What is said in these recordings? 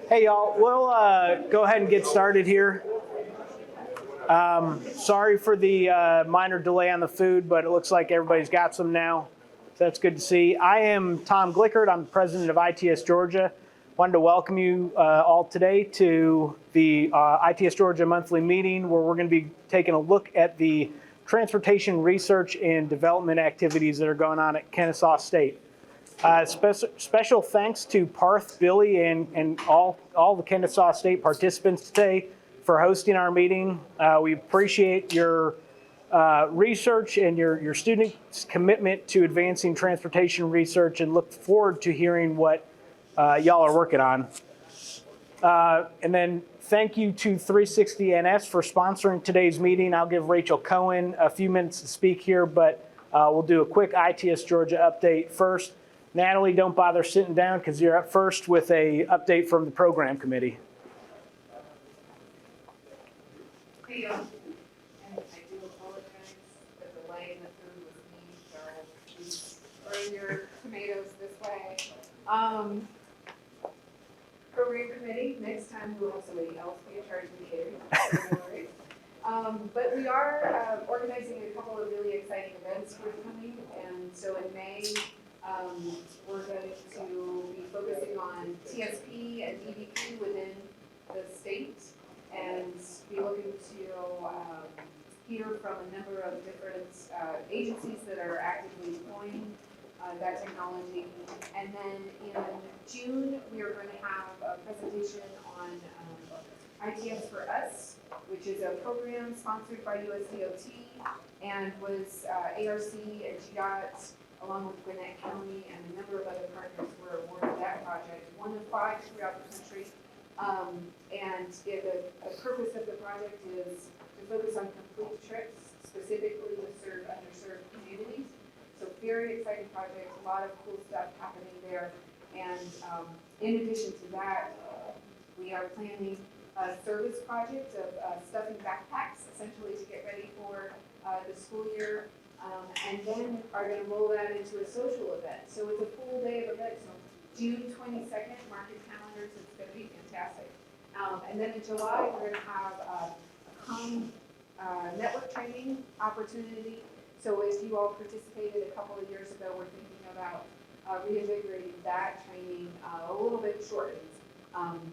Hey y'all, we'll go ahead and get started here. Sorry for the minor delay on the food, but it looks like everybody's got some now. So that's good to see. I am Tom Glickert. I'm the president of ITS Georgia. Wanted to welcome you all today to the ITS Georgia monthly meeting, where we're going to be taking a look at the transportation research and development activities that are going on at Kennesaw State. Special thanks to Parth, Billy, and all the Kennesaw State participants today for hosting our meeting. We appreciate your research and your students' commitment to advancing transportation research, and look forward to hearing what y'all are working on. And then thank you to 360NS for sponsoring today's meeting. I'll give Rachel Cohen a few minutes to speak here, but we'll do a quick ITS Georgia update first. Natalie, don't bother sitting down because you're up first with a update from the program committee. Hey, y'all. And I do apologize. The delay in the food was me, so please throw your tomatoes this way. Program committee, next time we'll have somebody else be in charge of the catering. So no worries. But we are organizing a couple of really exciting events forthcoming, and so in May, we're going to be focusing on TSP and EVP within the state, and be looking to hear from a number of different agencies that are actively deploying that technology. And then in June, we are going to have a presentation on ITS for Us, which is a program sponsored by USDOT and was ARC and GDOT, along with Gwinnett County and a number of other partners, were awarded that project, one of 5 throughout the country. And the purpose of the project is to focus on complete trips, specifically to serve underserved communities. So very exciting project, a lot of cool stuff happening there. And in addition to that, we are planning a service project of stuffing backpacks, essentially to get ready for the school year. And then are going to roll that into a social event. So it's a full day of events. So June 22nd, mark your calendars, it's going to be fantastic. And then in July, we're going to have a network training opportunity. So if you all participated a couple of years ago, we're thinking about reinvigorating that training, a little bit shortened,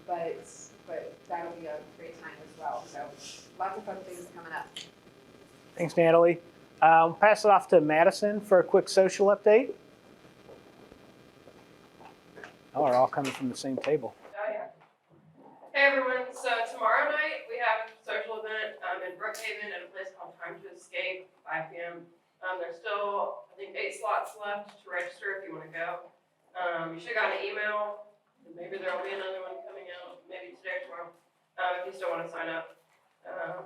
but that'll be a great time as well. So lots of fun things coming up. Thanks, Natalie. I'll pass it off to Madison for a quick social update. Oh, we're all coming from the same table. Oh, yeah. Hey, everyone. So tomorrow night, we have a social event in Brookhaven at a place called Time to Escape, 5 p.m. There's still, I think, 8 slots left to register if you want to go. You should have got an email. Maybe there will be another one coming out, maybe today or tomorrow. If you still want to sign up,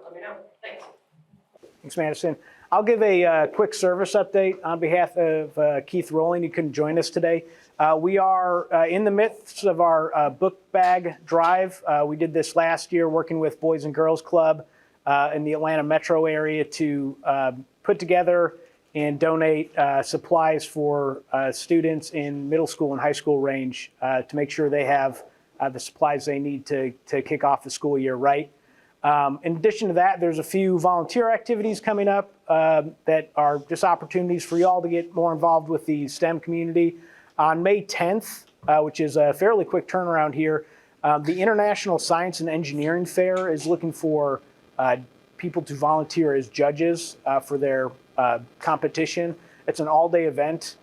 let me know. Thanks. Thanks, Madison. I'll give a quick service update on behalf of Keith Rowling, who couldn't join us today. We are in the midst of our book bag drive. We did this last year working with Boys and Girls Club in the Atlanta metro area to put together and donate supplies for students in middle school and high school range to make sure they have the supplies they need to kick off the school year right. In addition to that, there's a few volunteer activities coming up that are just opportunities for y'all to get more involved with the STEM community. On May 10th, which is a fairly quick turnaround here, the International Science and Engineering Fair is looking for people to volunteer as judges for their competition. It's an all-day event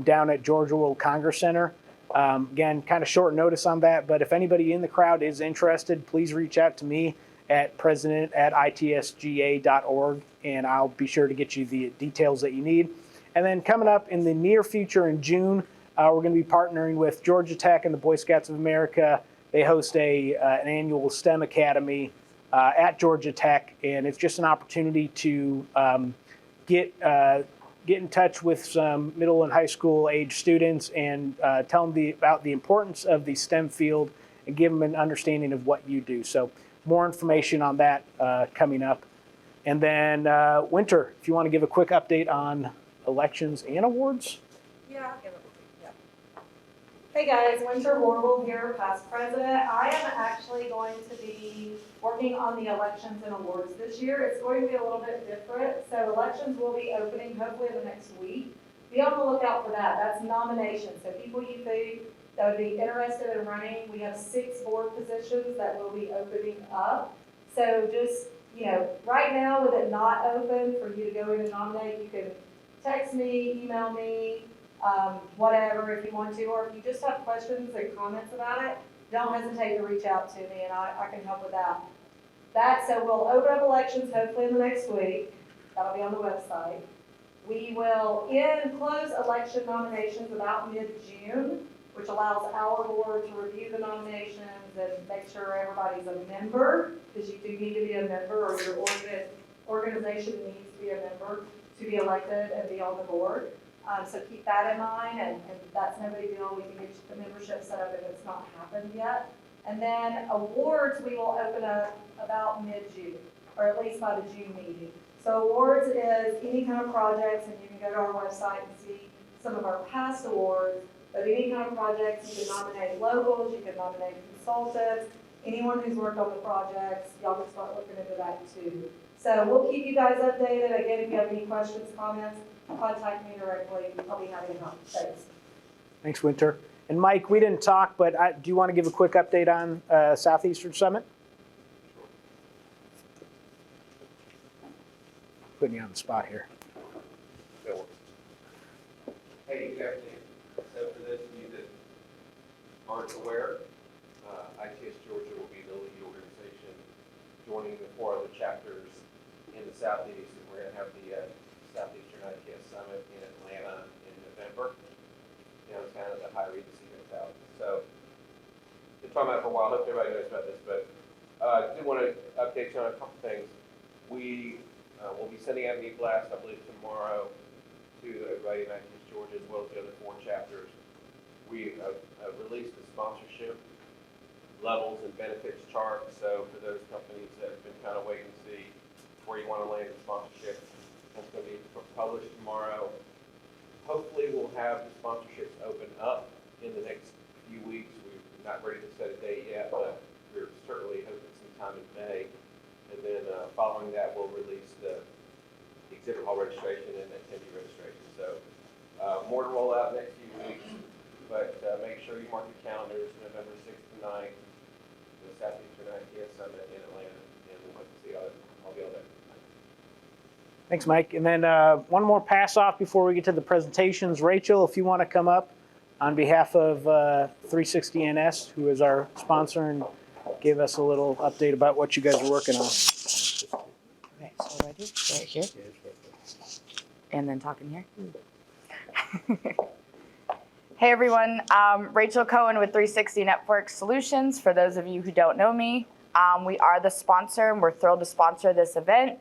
down at Georgia World Congress Center. Again, kind of short notice on that, but if anybody in the crowd is interested, please reach out to me at president@itsga.org, and I'll be sure to get you the details that you need. And then coming up in the near future in June, we're going to be partnering with Georgia Tech and the Boy Scouts of America. They host an annual STEM Academy at Georgia Tech, and it's just an opportunity to get in touch with some middle and high school age students and tell them about the importance of the STEM field and give them an understanding of what you do. So more information on that coming up. And then Winter, if you want to give a quick update on elections and awards. Yeah, I'll give it. Hey guys, Winter Warble here, past president. I am actually going to be working on the elections and awards this year. It's going to be a little bit different. So elections will be opening hopefully in the next week. Be on the lookout for that. That's nominations. So people you think that would be interested in running, we have 6 board positions that will be opening up. So just, right now with it not open for you to go in and nominate, you can text me, email me, whatever if you want to, or if you just have questions and comments about it, don't hesitate to reach out to me and I can help with that. So we'll open up elections hopefully in the next week. That'll be on the website. We will close election nominations about mid-June, which allows our board to review the nominations and make sure everybody's a member, because you do need to be a member, or your organization needs to be a member to be elected and be on the board. So keep that in mind, and that's no big deal. We can get the membership set up if it's not happened yet. And then awards, we will open up about mid-June, or at least by the June meeting. So awards is any kind of projects, and you can go to our website and see some of our past awards, but any kind of projects, you can nominate locals, you can nominate consultants, anyone who's worked on the projects, y'all can start looking into that too. So we'll keep you guys updated. Again, if you have any questions, comments, contact me directly. I'll be happy to help. Thanks. Thanks, Winter. And Mike, we didn't talk, but do you want to give a quick update on Southeastern Summit? Putting you on the spot here. Hey, good afternoon. So for those of you that aren't aware, ITS Georgia will be the lead organization joining the 4 other chapters in the Southeast, and we're going to have the Southeastern ITS Summit in Atlanta in November. It's kind of the high regency mentality. So, been talking about it for a while. I hope everybody knows about this, but I do want to update you on a couple things. We will be sending out an e-blast, I believe, tomorrow to everybody in ITS Georgia, as well as the other 4 chapters. We released the sponsorship levels and benefits chart. So for those companies that have been kind of waiting to see where you want to land in sponsorship, that's going to be published tomorrow. Hopefully we'll have the sponsorships open up in the next few weeks. We're not ready to set a date yet, but we're certainly hoping sometime in May. And then following that, we'll release the exhibit hall registration and the attendee registration. So more to roll out next few weeks, but make sure you mark your calendars, November 6th to 9th, the Southeastern ITS Summit in Atlanta, and we'll hope to see all the other. Thanks, Mike. And then one more pass off before we get to the presentations. Rachel, if you want to come up on behalf of 360NS, who is our sponsor, and give us a little update about what you guys are working on. Okay, so ready? Right here. And then talking here. Hey everyone, Rachel Cohen with 360 Network Solutions. For those of you who don't know me, we are the sponsor, and we're thrilled to sponsor this event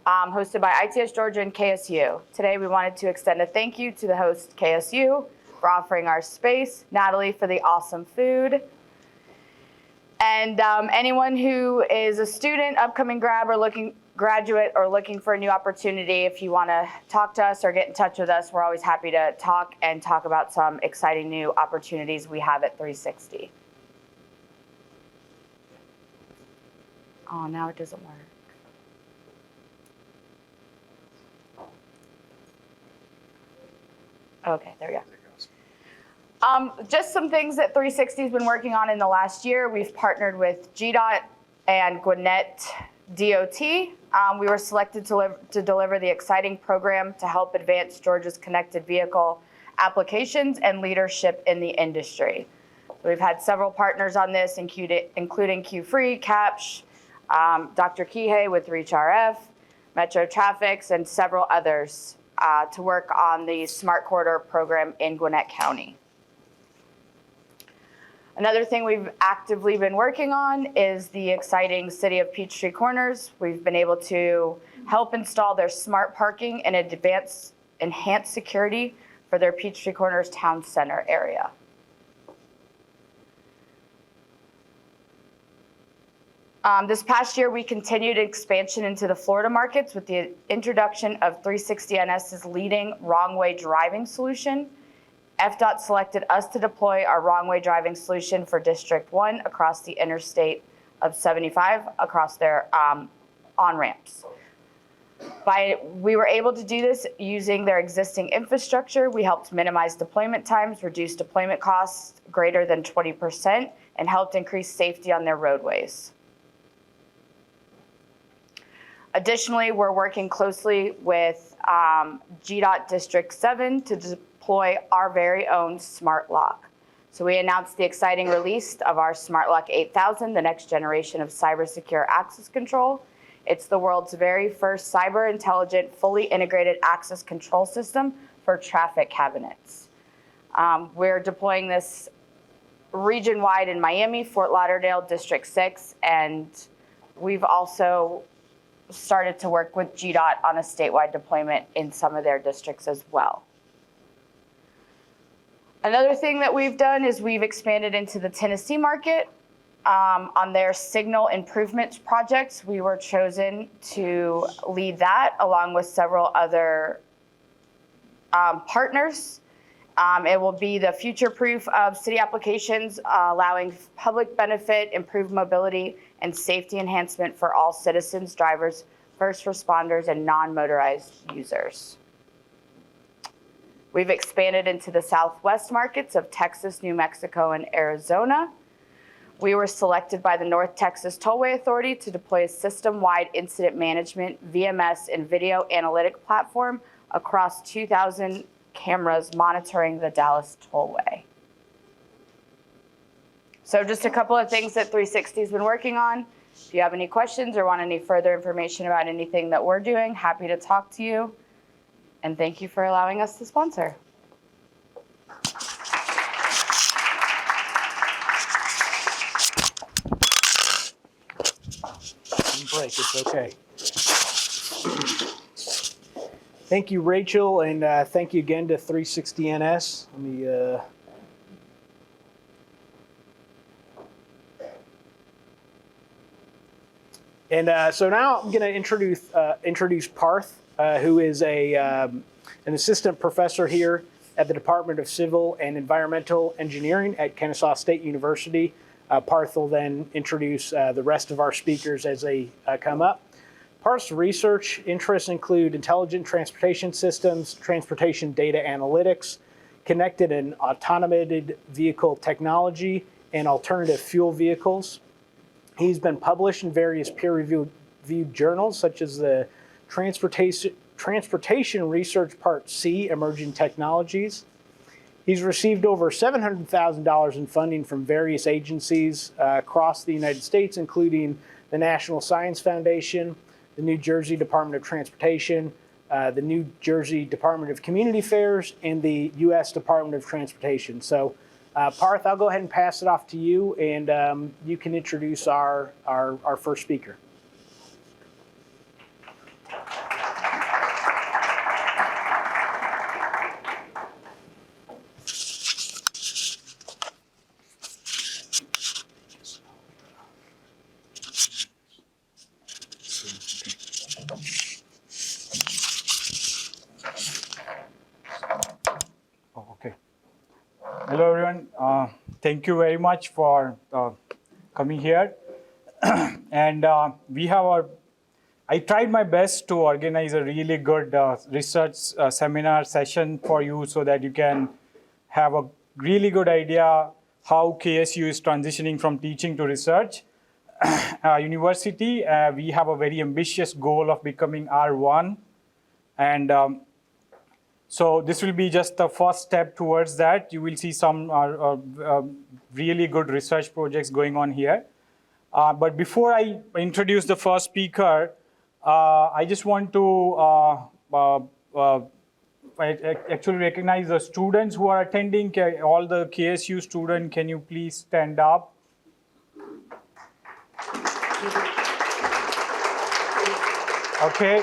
hosted by ITS Georgia and KSU. Today we wanted to extend a thank you to the host KSU for offering our space, Natalie for the awesome food, and anyone who is a student, upcoming graduate, or looking for a new opportunity. If you want to talk to us or get in touch with us, we're always happy to talk about some exciting new opportunities we have at 360. Oh, now it doesn't work. Okay, there we go. Just some things that 360 has been working on in the last year. We've partnered with GDOT and Gwinnett DOT. We were selected to deliver the exciting program to help advance Georgia's connected vehicle applications and leadership in the industry. So we've had several partners on this, including Q-Free, Capsh, Dr. Kihei with ReachRF, Metro Traffics, and several others to work on the Smart Corridor program in Gwinnett County. Another thing we've actively been working on is the exciting City of Peachtree Corners. We've been able to help install their smart parking and enhanced security for their Peachtree Corners Town Center area. This past year, we continued expansion into the Florida markets with the introduction of 360NS's leading wrong-way driving solution FDOT selected us to deploy our wrong-way driving solution for District 1 across the interstate of 75 across their on-ramps. We were able to do this using their existing infrastructure. We helped minimize deployment times, reduce deployment costs greater than 20%, and helped increase safety on their roadways. Additionally, we're working closely with GDOT District 7 to deploy our very own smart lock. So we announced the exciting release of our Smart Lock 8000, the next generation of cyber secure access control. It's the world's very first cyber intelligent, fully integrated access control system for traffic cabinets. We're deploying this region-wide in Miami, Fort Lauderdale, District 6, and we've also started to work with GDOT on a statewide deployment in some of their districts as well. Another thing that we've done is we've expanded into the Tennessee market. On their signal improvement projects, we were chosen to lead that along with several other partners. It will be the future-proof of city applications, allowing public benefit, improved mobility, and safety enhancement for all citizens, drivers, first responders, and non-motorized users. We've expanded into the Southwest markets of Texas, New Mexico, and Arizona. We were selected by the North Texas Tollway Authority to deploy a system-wide incident management, VMS, and video analytic platform across 2,000 cameras monitoring the Dallas Tollway. So just a couple of things that 360 has been working on. If you have any questions or want any further information about anything that we're doing, happy to talk to you. And thank you for allowing us to sponsor. Break, it's okay. Thank you, Rachel, and thank you again to 360NS. Let me. So now I'm going to introduce Parth, who is an assistant professor here at the Department of Civil and Environmental Engineering at Kennesaw State University. Parth will then introduce the rest of our speakers as they come up. Parth's research interests include intelligent transportation systems, transportation data analytics, connected and automated vehicle technology, and alternative fuel vehicles. He's been published in various peer-reviewed journals, such as the Transportation Research Part C, Emerging Technologies. He's received over $700,000 in funding from various agencies across the United States, including the National Science Foundation, the New Jersey Department of Transportation, the New Jersey Department of Community Affairs, and the U.S. Department of Transportation. So, Parth, I'll go ahead and pass it off to you, and you can introduce our first speaker. Hello everyone, thank you very much for coming here. And I tried my best to organize a really good research seminar session for you so that you can have a really good idea how KSU is transitioning from teaching to research. University, we have a very ambitious goal of becoming R1, and so this will be just the first step towards that. You will see some really good research projects going on here. But before I introduce the first speaker, I just want to actually recognize the students who are attending. All the KSU students, can you please stand up? Okay.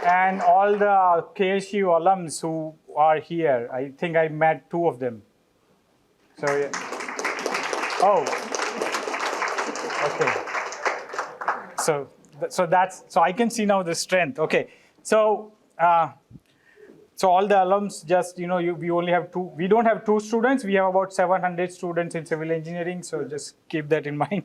And all the KSU alums who are here, I think I met 2 of them. So, yeah. Oh, okay. So I can see now the strength. Okay. So So all the alums just, we only have we don't have 2 students. We have about 700 students in civil engineering. So just keep that in mind.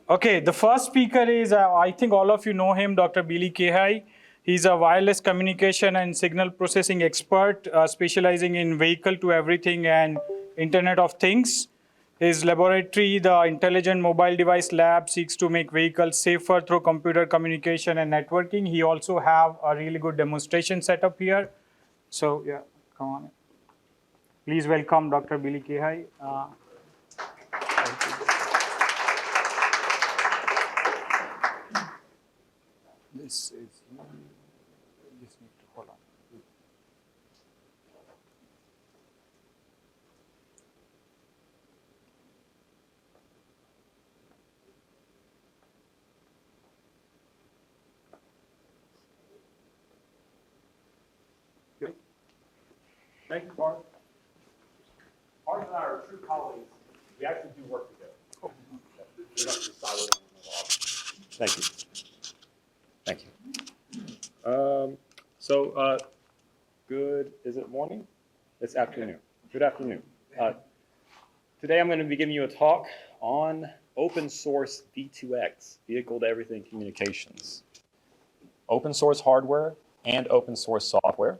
Okay, the first speaker is, I think all of you know him, Dr. Kihei. He's a wireless communication and signal processing expert, specializing in vehicle to everything and Internet of Things. His laboratory, the Intelligent Mobile Device Lab, seeks to make vehicles safer through computer communication and networking. He also have a really good demonstration setup here. So yeah, come on. Please welcome Dr. Kihei. This is, just need to hold on. Thank you, Parth. Parth and I are true colleagues. We actually do work together. We're not just siloed in the law. Thank you. Thank you. Good, is it morning? It's afternoon. Good afternoon. Today I'm going to be giving you a talk on open source V2X, Vehicle to Everything Communications. Open source hardware and open source software.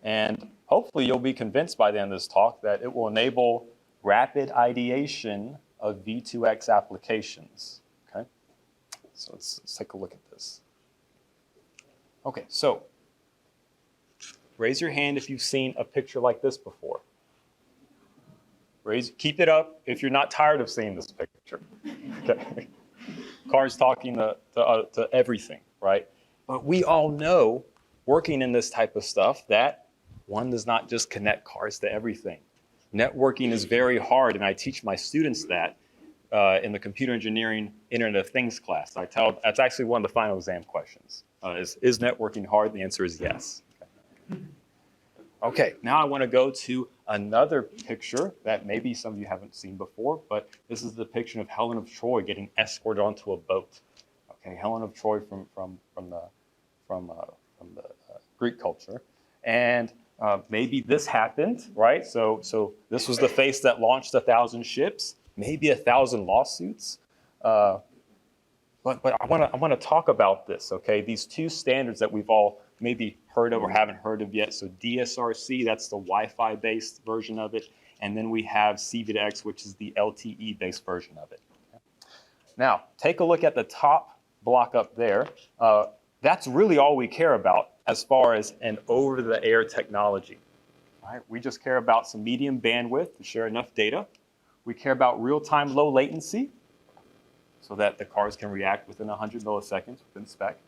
And hopefully you'll be convinced by the end of this talk that it will enable rapid ideation of V2X applications. Okay, so let's take a look at this. Okay, so raise your hand if you've seen a picture like this before. Keep it up if you're not tired of seeing this picture. Okay. Cars talking to everything, right? But we all know, working in this type of stuff, that one does not just connect cars to everything. Networking is very hard, and I teach my students that in the computer engineering Internet of Things class. That's actually one of the final exam questions. Is networking hard? The answer is yes. Okay, now I want to go to another picture that maybe some of you haven't seen before, but this is the depiction of Helen of Troy getting escorted onto a boat. Okay, Helen of Troy from the Greek culture, and maybe this happened, right? So this was the face that launched 1,000 ships, maybe 1,000 lawsuits. But I want to talk about this, okay? These 2 standards that we've all maybe heard of or haven't heard of yet. So DSRC, that's the Wi-Fi based version of it. And then we have C-V2X, which is the LTE based version of it. Now, take a look at the top block up there. That's really all we care about as far as an over-the-air technology. Right? We just care about some medium bandwidth to share enough data. We care about real-time low latency so that the cars can react within 100 milliseconds within spec.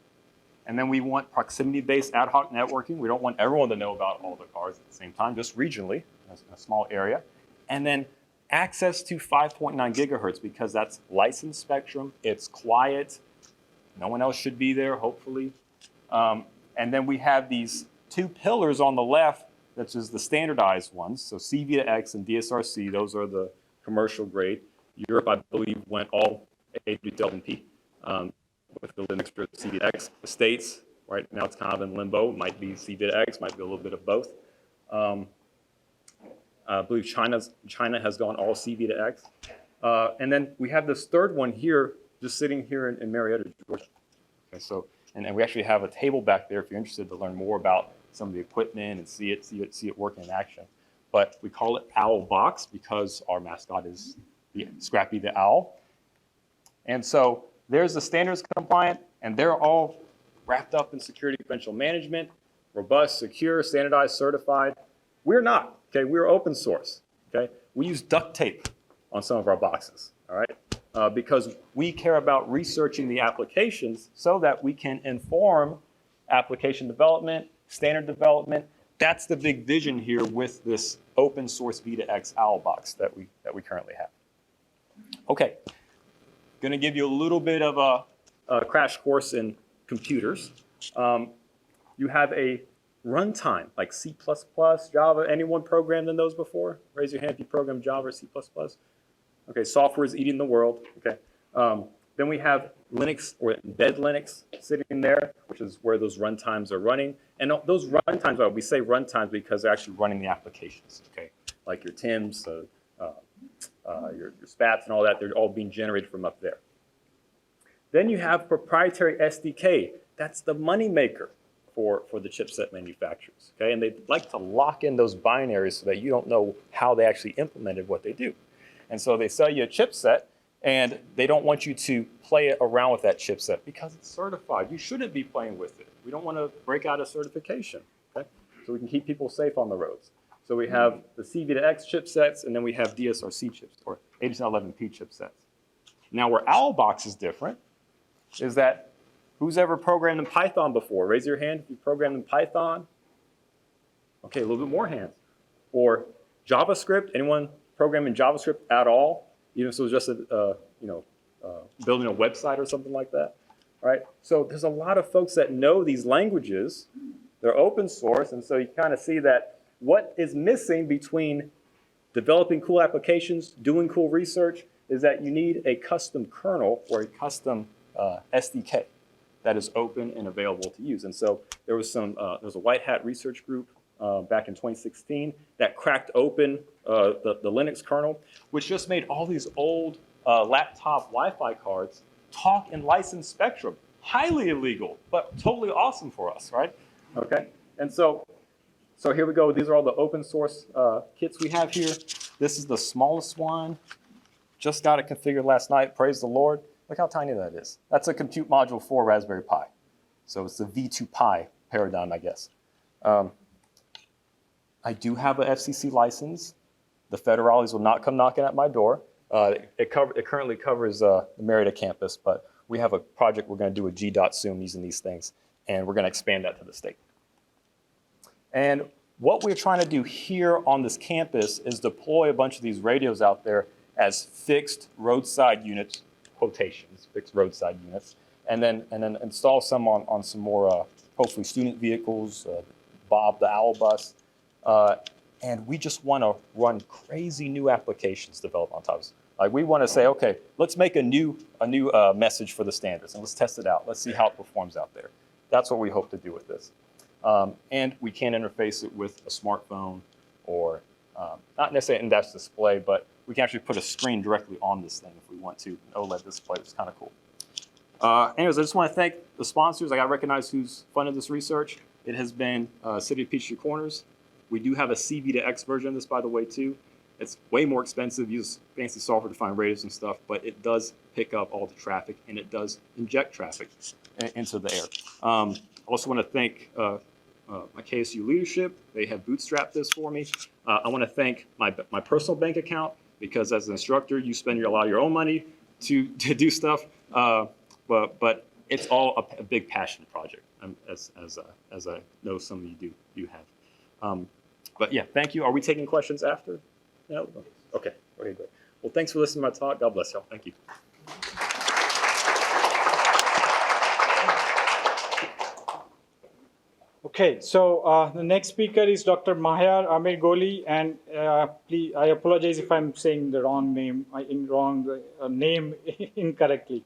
And then we want proximity-based ad hoc networking. We don't want everyone to know about all the cars at the same time, just regionally, in a small area. And then access to 5.9 gigahertz because that's licensed spectrum. It's quiet. No one else should be there, hopefully. And then we have these 2 pillars on the left, which is the standardized ones. So C-V2X and DSRC, those are the commercial grade. Europe, I believe, went all A3P with the Linux for C-V2X. The States, right now it's kind of in limbo. Might be C-V2X, might be a little bit of both. I believe China has gone all C-V2X. And then we have this third one here, just sitting here in Marietta, Georgia. Okay, so, and we actually have a table back there if you're interested to learn more about some of the equipment and see it working in action. But we call it OwlBox because our mascot is Scrappy the Owl. And so there's the standards compliant, and they're all wrapped up in security credential management, robust, secure, standardized, certified. We're not, okay? We're open source, okay? We use duct tape on some of our boxes, all right? Because we care about researching the applications so that we can inform application development, standard development. That's the big vision here with this open source V2X OwlBox that we currently have. Okay, going to give you a little bit of a crash course in computers. You have a runtime like C++, Java. Anyone programmed in those before? Raise your hand if you programmed Java or C++. Okay, software is eating the world. Okay, Then we have Linux or embed Linux sitting there, which is where those runtimes are running. And those runtimes, well, we say runtimes because they're actually running the applications, okay? Like your TIMs, your SPATs and all that, they're all being generated from up there. Then you have proprietary SDK. That's the moneymaker for the chipset manufacturers, okay? And they like to lock in those binaries so that you don't know how they actually implemented what they do. And so they sell you a chipset, and they don't want you to play around with that chipset because it's certified. You shouldn't be playing with it. We don't want to break out a certification, okay? So we can keep people safe on the roads. So we have the CV2X chipsets, and then we have DSRC chips, or 8711P chipsets. Now where OwlBox is different is that who's ever programmed in Python before? Raise your hand if you programmed in Python. Okay, a little bit more hands. Or JavaScript, anyone program in JavaScript at all? Even if it was just building a website or something like that, right? So there's a lot of folks that know these languages. They're open source, and so you kind of see that what is missing between developing cool applications, doing cool research, is that you need a custom kernel or a custom SDK that is open and available to use. And so there was a white hat research group back in 2016 that cracked open the Linux kernel, which just made all these old laptop Wi-Fi cards talk in licensed spectrum. Highly illegal, but totally awesome for us, right? Okay, and so here we go. These are all the open source kits we have here. This is the smallest one. Just got it configured last night, praise the Lord. Look how tiny that is. That's a compute module for Raspberry Pi. So it's the V2 Pi paradigm, I guess. I do have a FCC license. The federales will not come knocking at my door. It currently covers the Marietta Campus, but we have a project we're going to do with GDOT soon using these things, and we're going to expand that to the state. And what we're trying to do here on this campus is deploy a bunch of these radios out there as fixed roadside units, quotations, fixed roadside units, and then install some on some more, hopefully, student vehicles, Bob the Owl bus. And we just want to run crazy new applications developed on top of this. Like we want to say, okay, let's make a new message for the standards and let's test it out. Let's see how it performs out there. That's what we hope to do with this. And we can interface it with a smartphone or not necessarily an in-depth display, but we can actually put a screen directly on this thing if we want to. An OLED display, which is kind of cool. Anyways, I just want to thank the sponsors. I got to recognize who's funded this research. It has been City of Peachtree Corners. We do have a CV2X version of this, by the way, too. It's way more expensive, use fancy software to find radios and stuff, but it does pick up all the traffic, and it does inject traffic into the air. I also want to thank my KSU leadership. They have bootstrapped this for me. I want to thank my personal bank account, because as an instructor, you spend a lot of your own money to do stuff, but it's all a big passion project, as I know some of you do have. But yeah, thank you. Are we taking questions after? No? Okay, very good. Well, thanks for listening to my talk. God bless y'all. Thank you. Okay, so the next speaker is Dr. Mahyar Amirgholy, and please, I apologize if I'm saying the wrong name, name incorrectly.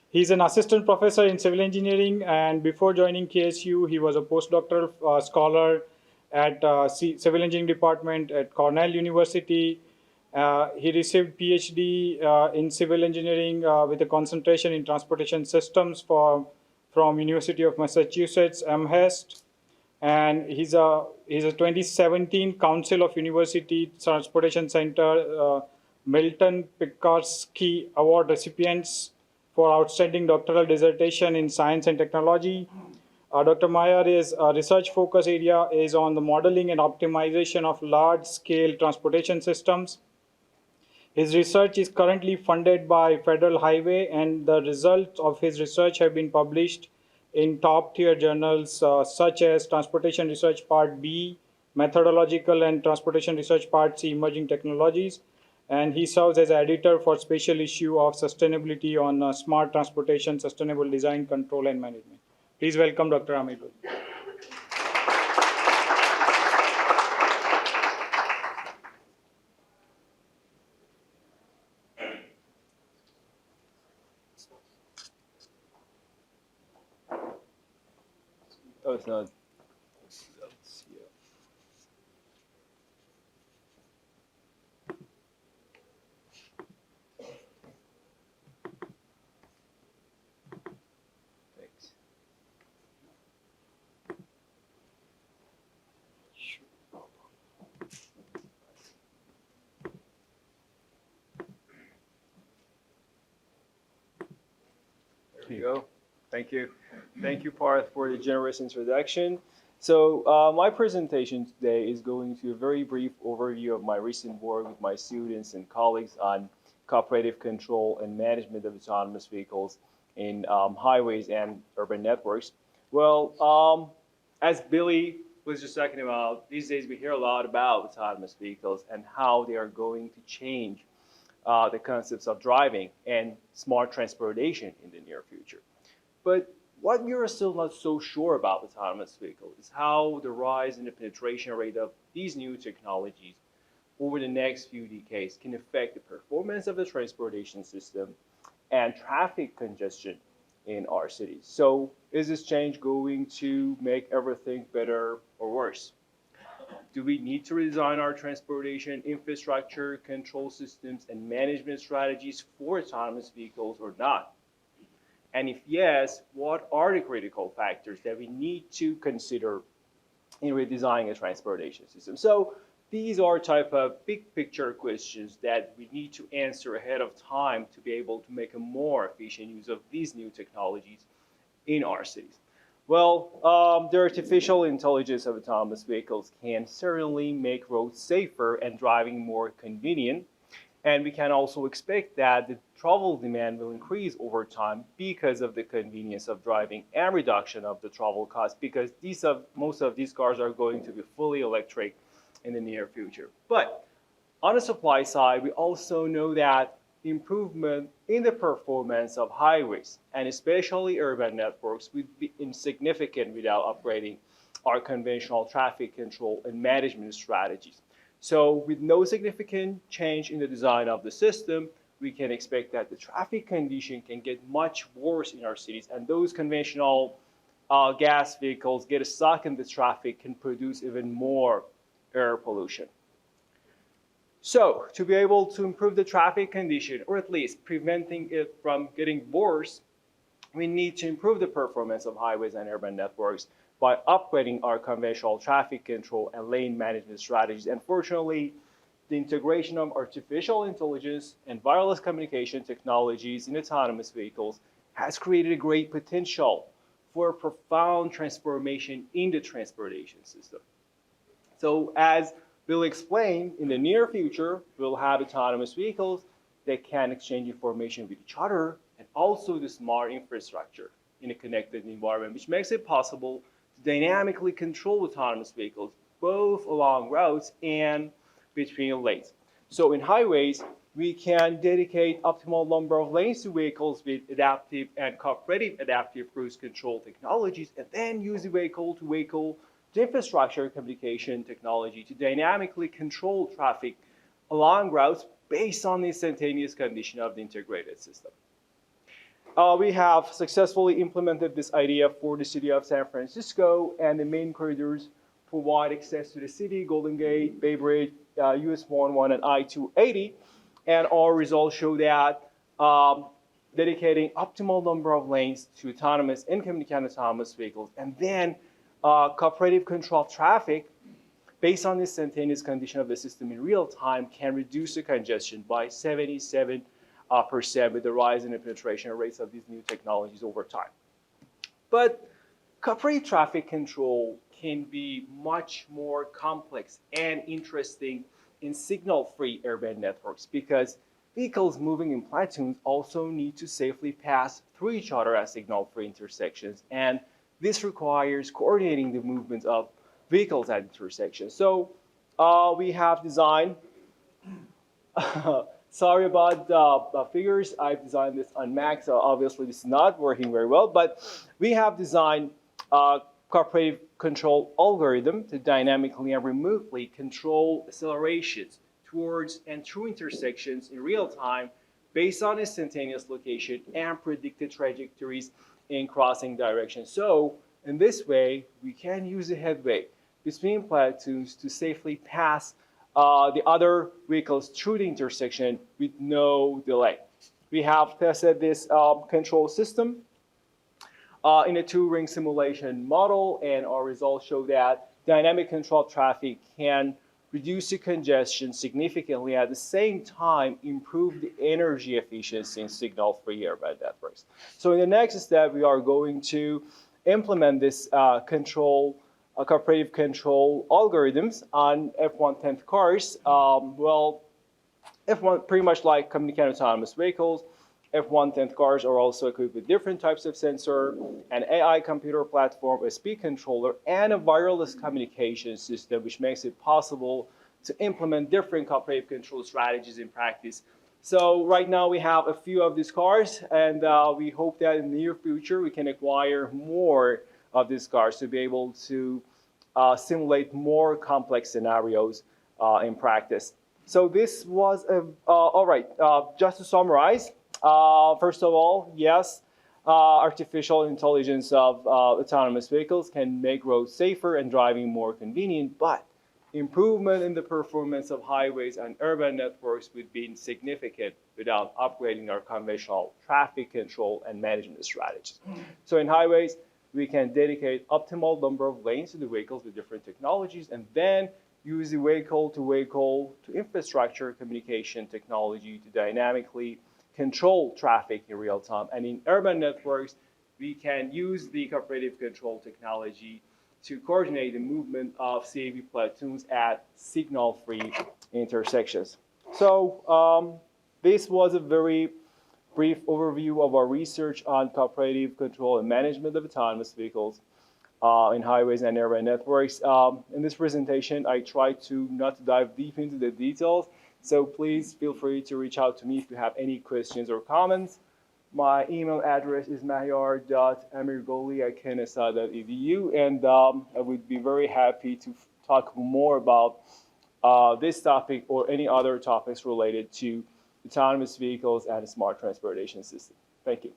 He's an assistant professor in civil engineering, and before joining KSU, he was a postdoctoral scholar at Civil Engineering Department at Cornell University. He received PhD in Civil Engineering with a concentration in Transportation Systems from University of Massachusetts, Amherst. And he's a 2017 Council of University Transportation Center Milton Pekarsky Award recipients for outstanding doctoral dissertation in science and technology. Dr. Mahyar's research focus area is on the modeling and optimization of large-scale transportation systems. His research is currently funded by Federal Highway, and the results of his research have been published in top-tier journals such as Transportation Research Part B, Methodological and Transportation Research Part C, Emerging Technologies. And he serves as editor for special issue of Sustainability on Smart Transportation, Sustainable Design, Control, and Management. Please welcome Dr. Amirgholy. Oh, it's not. Let's see. Thanks. There we go. Thank you. Thank you, Parth, for the generous introduction. So my presentation today is going to a very brief overview of my recent work with my students and colleagues on cooperative control and management of autonomous vehicles in highways and urban networks. Well, as Billy was just talking about, these days we hear a lot about autonomous vehicles and how they are going to change the concepts of driving and smart transportation in the near future. But what we are still not so sure about autonomous vehicles is how the rise in the penetration rate of these new technologies over the next few decades can affect the performance of the transportation system and traffic congestion in our cities. So is this change going to make everything better or worse? Do we need to redesign our transportation infrastructure, control systems, and management strategies for autonomous vehicles or not? And if yes, what are the critical factors that we need to consider in redesigning a transportation system? So these are type of big picture questions that we need to answer ahead of time to be able to make a more efficient use of these new technologies in our cities. Well, the artificial intelligence of autonomous vehicles can certainly make roads safer and driving more convenient. And we can also expect that the travel demand will increase over time because of the convenience of driving and reduction of the travel costs, because most of these cars are going to be fully electric in the near future. But on the supply side, we also know that improvement in the performance of highways and especially urban networks would be insignificant without upgrading our conventional traffic control and management strategies. So with no significant change in the design of the system, we can expect that the traffic condition can get much worse in our cities, and those conventional gas vehicles get stuck in the traffic can produce even more air pollution. So to be able to improve the traffic condition, or at least preventing it from getting worse, we need to improve the performance of highways and urban networks by upgrading our conventional traffic control and lane management strategies. And fortunately, the integration of artificial intelligence and wireless communication technologies in autonomous vehicles has created a great potential for a profound transformation in the transportation system. So as Bill explained, in the near future, we'll have autonomous vehicles that can exchange information with each other and also the smart infrastructure in a connected environment, which makes it possible to dynamically control autonomous vehicles, both along routes and between lanes. So in highways, we can dedicate optimal number of lanes to vehicles with adaptive and cooperative adaptive cruise control technologies, and then use the vehicle-to-vehicle infrastructure communication technology to dynamically control traffic along routes based on the instantaneous condition of the integrated system. We have successfully implemented this idea for the city of San Francisco, and the main corridors provide access to the city, Golden Gate, Bay Bridge, US 101, and I-280. And our results show that dedicating optimal number of lanes to autonomous and communicant autonomous vehicles, and then cooperative control of traffic based on the instantaneous condition of the system in real time can reduce the congestion by 77% with the rise in the penetration rates of these new technologies over time. But cooperative traffic control can be much more complex and interesting in signal-free urban networks, because vehicles moving in platoons also need to safely pass through each other at signal-free intersections, and this requires coordinating the movements of vehicles at intersections. So we have designed, sorry about the figures, I've designed this on Mac, so obviously this is not working very well, but we have designed a cooperative control algorithm to dynamically and remotely control accelerations towards and through intersections in real time based on instantaneous location and predicted trajectories in crossing directions. So In this way, we can use the headway between platoons to safely pass the other vehicles through the intersection with no delay. We have tested this control system in a two-ring simulation model, and our results show that dynamic control traffic can reduce the congestion significantly, at the same time improve the energy efficiency in signal-free urban networks. So in the next step, we are going to implement this cooperative control algorithms on F110 cars. Well, F1 pretty much like communicating autonomous vehicles. F110 cars are also equipped with different types of sensor, an AI computer platform, a speed controller, and a wireless communication system, which makes it possible to implement different cooperative control strategies in practice. So right now we have a few of these cars, and we hope that in the near future we can acquire more of these cars to be able to simulate more complex scenarios in practice. So this was all right. Just to summarize. First of all, yes, artificial intelligence of autonomous vehicles can make roads safer and driving more convenient, but improvement in the performance of highways and urban networks would be insignificant without upgrading our conventional traffic control and management strategies. So in highways, we can dedicate optimal number of lanes to the vehicles with different technologies, and then use the vehicle to infrastructure communication technology to dynamically control traffic in real time. And in urban networks, we can use the cooperative control technology to coordinate the movement of CAV platoons at signal-free intersections. So this was a very brief overview of our research on cooperative control and management of autonomous vehicles in highways and urban networks. In this presentation, I tried to not dive deep into the details, so please feel free to reach out to me if you have any questions or comments. My email address is mahyar.amirgholy@kennesaw.edu, and I would be very happy to talk more about this topic or any other topics related to autonomous vehicles and smart transportation system. Thank you.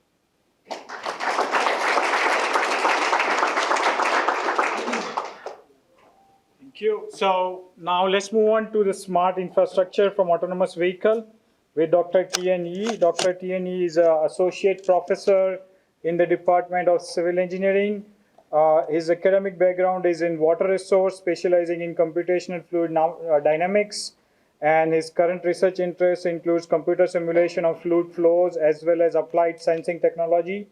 Thank you. So now let's move on to the smart infrastructure from autonomous vehicle with Dr. Tien Yee. Dr. Tien Yee is an associate professor in the Department of Civil Engineering. His academic background is in water resource, specializing in computational fluid dynamics. And his current research interest includes computer simulation of fluid flows as well as applied sensing technology.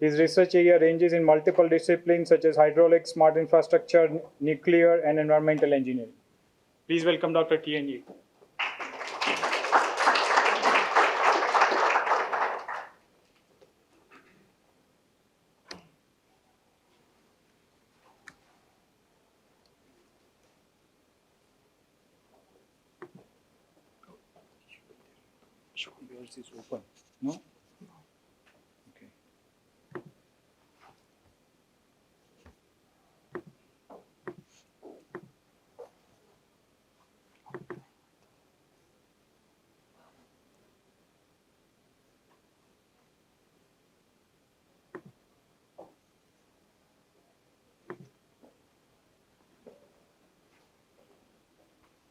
His research area ranges in multiple disciplines such as hydraulics, smart infrastructure, nuclear, and environmental engineering. Please welcome Dr. Tien Yee. Yours is open, no? Okay.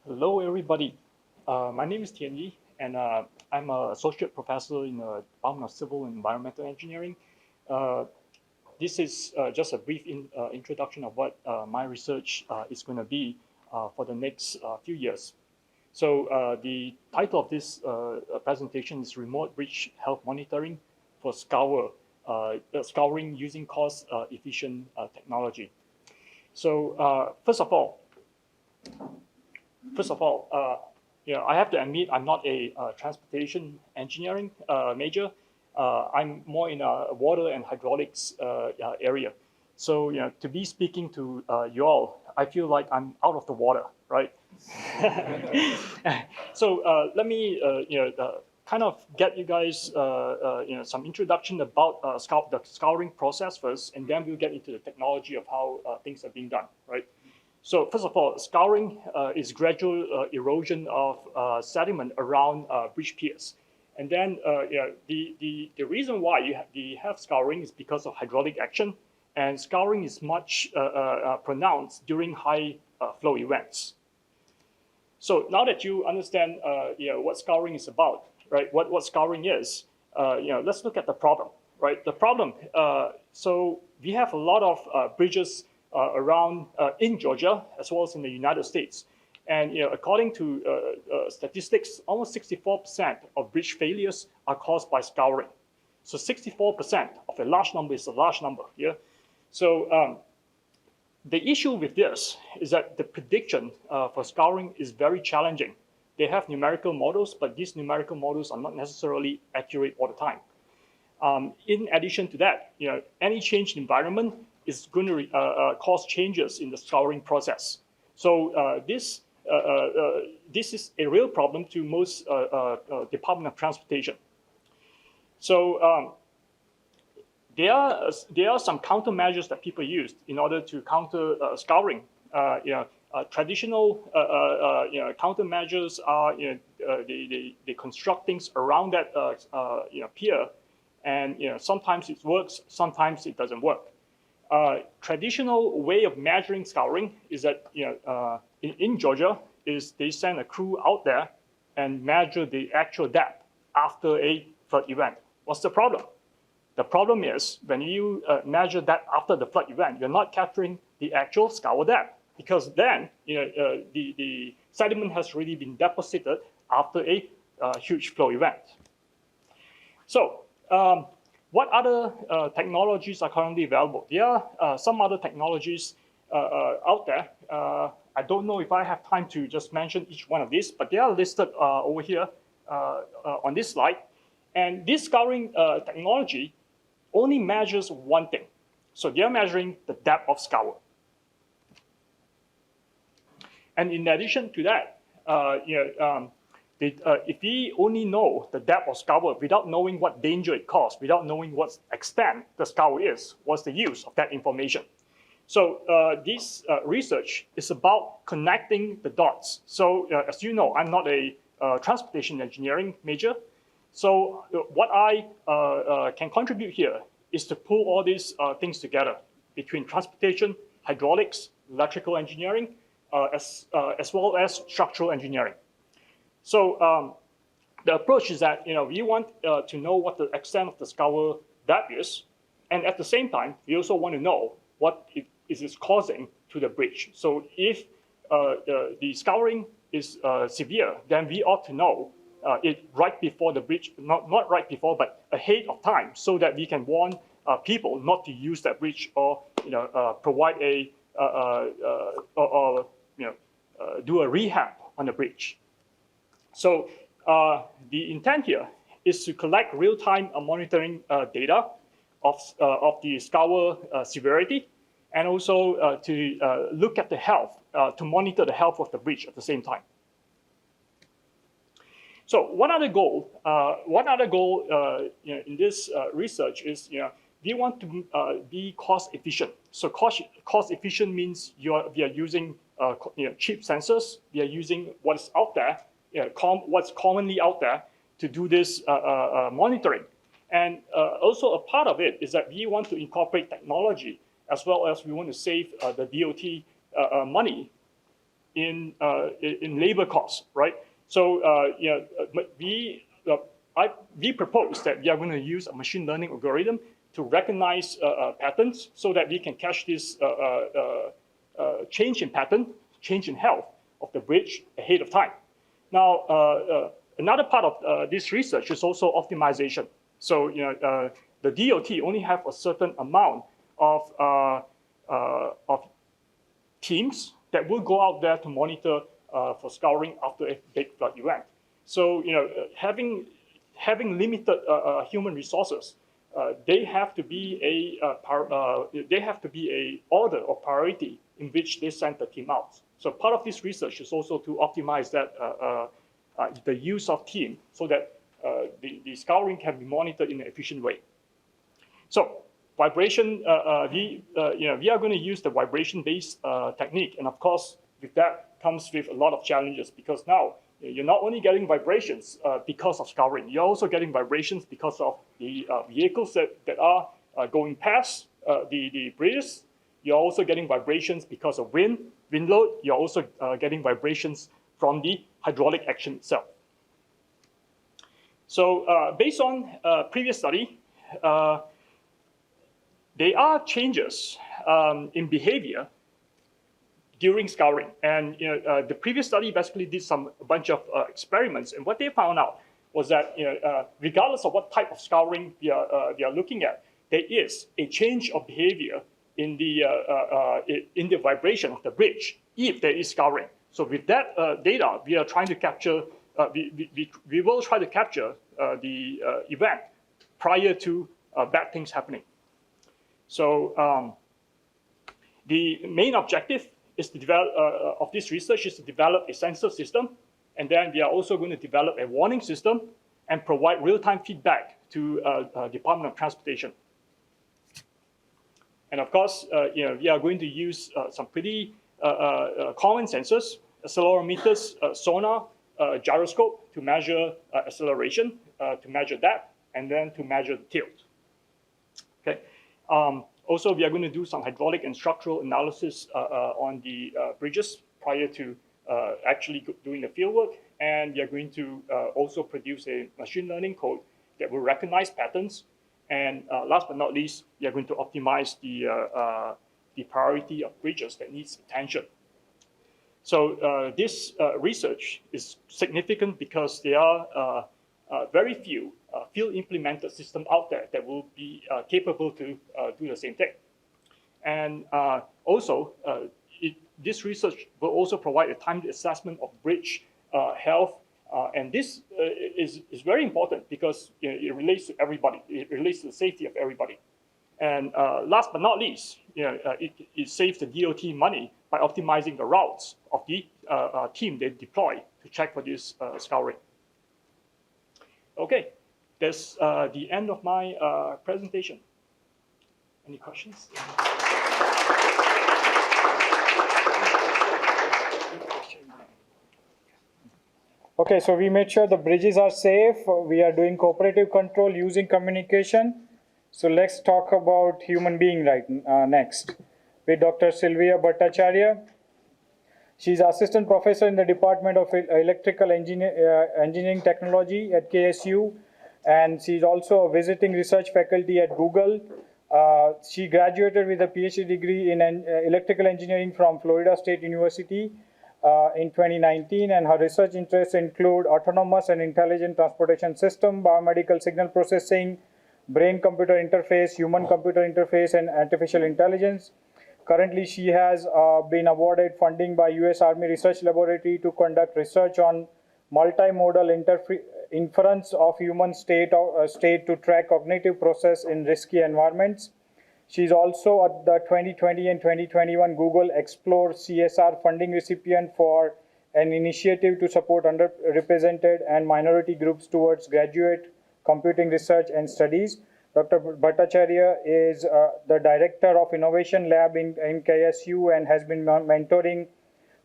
Hello, everybody. My name is Tien Yee, and I'm an associate professor in the Department of Civil and Environmental Engineering. This is just a brief introduction of what my research is going to be for the next few years. So the title of this presentation is Remote Bridge Health Monitoring for Scouring using cost-efficient technology. So first of all, I have to admit I'm not a transportation engineering major. I'm more in a water and hydraulics area. So to be speaking to you all, I feel like I'm out of the water, right? So let me kind of get you guys some introduction about the scouring process first, and then we'll get into the technology of how things are being done, right? So first of all, scouring is gradual erosion of sediment around bridge piers. And then the reason why you have scouring is because of hydraulic action and scouring is much pronounced during high flow events. So now that you understand what scouring is about, right? What scouring is, let's look at the problem, right? The problem, so we have a lot of bridges around in Georgia as well as in the United States. And according to statistics, almost 64% of bridge failures are caused by scouring. So 64% of a large number is a large number here. So the issue with this is that the prediction for scouring is very challenging. They have numerical models, but these numerical models are not necessarily accurate all the time. In addition to that, any changed environment is going to cause changes in the scouring process. So this is a real problem to most Department of Transportation. So there are some countermeasures that people use in order to counter scouring. Traditional countermeasures are they construct things around that pier, and sometimes it works, sometimes it doesn't work. Traditional way of measuring scouring is that in Georgia is they send a crew out there and measure the actual depth after a flood event. What's the problem? The problem is when you measure that after the flood event, you're not capturing the actual scour depth, because then the sediment has already been deposited after a huge flow event. So what other technologies are currently available? There are some other technologies out there. I don't know if I have time to just mention each one of these, but they are listed over here on this slide. And this scouring technology only measures one thing. So they're measuring the depth of scour. And in addition to that, if we only know the depth of scour without knowing what danger it caused, without knowing what extent the scour is, what's the use of that information? So this research is about connecting the dots. So as you know, I'm not a transportation engineering major. So what I can contribute here is to pull all these things together between transportation, hydraulics, electrical engineering, as well as structural engineering. So the approach is that we want to know what the extent of the scour depth is, and at the same time, we also want to know what it is causing to the bridge. So if the scouring is severe, then we ought to know it right before the bridge, not right before, but ahead of time, so that we can warn people not to use that bridge or provide a do a rehab on the bridge. So the intent here is to collect real-time monitoring data of the scour severity, and also to look at the health, to monitor the health of the bridge at the same time. So one other goal in this research is we want to be cost efficient. So cost efficient means we are using cheap sensors. We are using what's out there, what's commonly out there to do this monitoring. And also a part of it is that we want to incorporate technology, as well as we want to save the DOT money in labor costs, right? So we propose that we are going to use a machine learning algorithm to recognize patterns, so that we can catch this change in pattern, change in health of the bridge ahead of time. Now, another part of this research is also optimization. So the DOT only have a certain amount of teams that will go out there to monitor for scouring after a big flood event. So having limited human resources, they have to be a order of priority in which they send the team out. So part of this research is also to optimize that the use of team, so that the scouring can be monitored in an efficient way. So vibration, we are going to use the vibration-based technique, and of course, with that comes with a lot of challenges, because now you're not only getting vibrations because of scouring, you're also getting vibrations because of the vehicles that are going past the bridges. You're also getting vibrations because of wind load. You're also getting vibrations from the hydraulic action itself. So based on previous study, there are changes in behavior during scouring. And the previous study basically did a bunch of experiments, and what they found out was that regardless of what type of scouring they are looking at, there is a change of behavior in the vibration of the bridge if there is scouring. So with that data, we are trying to capture. We will try to capture the event prior to bad things happening. So the main objective is to develop of this research is to develop a sensor system, and then we are also going to develop a warning system and provide real-time feedback to Department of Transportation. And of course, we are going to use some pretty common sensors, accelerometers, sonar, gyroscope to measure acceleration, to measure that, and then to measure the tilt. Okay. Also, we are going to do some hydraulic and structural analysis on the bridges prior to actually doing the field work. And we are going to also produce a machine learning code that will recognize patterns. And last but not least, we are going to optimize the priority of bridges that needs attention. So this research is significant because there are very few field-implemented systems out there that will be capable to do the same thing. And also, this research will also provide a timed assessment of bridge health. And this is very important because it relates to everybody. It relates to the safety of everybody. And last but not least, it saves the DOT money by optimizing the routes of the team they deploy to check for this scouring. Okay, that's the end of my presentation. Any questions? Okay, so we made sure the bridges are safe. We are doing cooperative control using communication. So let's talk about human being next with Dr. Sylvia Bhattacharya. She's assistant professor in the Department of Electrical Engineering Technology at KSU, and she's also a visiting research faculty at Google. She graduated with a PhD degree in electrical engineering from Florida State University in 2019, and her research interests include autonomous and intelligent transportation system, biomedical signal processing, brain-computer interface, human-computer interface, and artificial intelligence. Currently, she has been awarded funding by U.S. Army Research Laboratory to conduct research on multimodal inference of human state to track cognitive process in risky environments. She's also at the 2020 and 2021 Google Explore CSR funding recipient for an initiative to support underrepresented and minority groups towards graduate computing research and studies. Dr. Bhattacharya is the Director of Innovation Lab in KSU and has been mentoring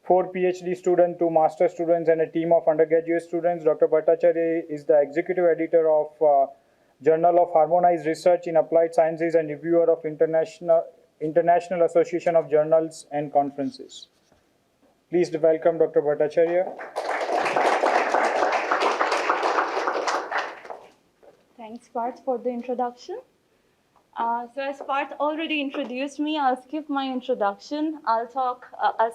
4 PhD students, 2 master students, and a team of undergraduate students. Dr. Bhattacharya is the Executive Editor of Journal of Harmonized Research in Applied Sciences and reviewer of International Association of Journals and Conferences. Please welcome Dr. Bhattacharya. Thanks, Parth, for the introduction. So as Parth already introduced me, I'll skip my introduction. I'll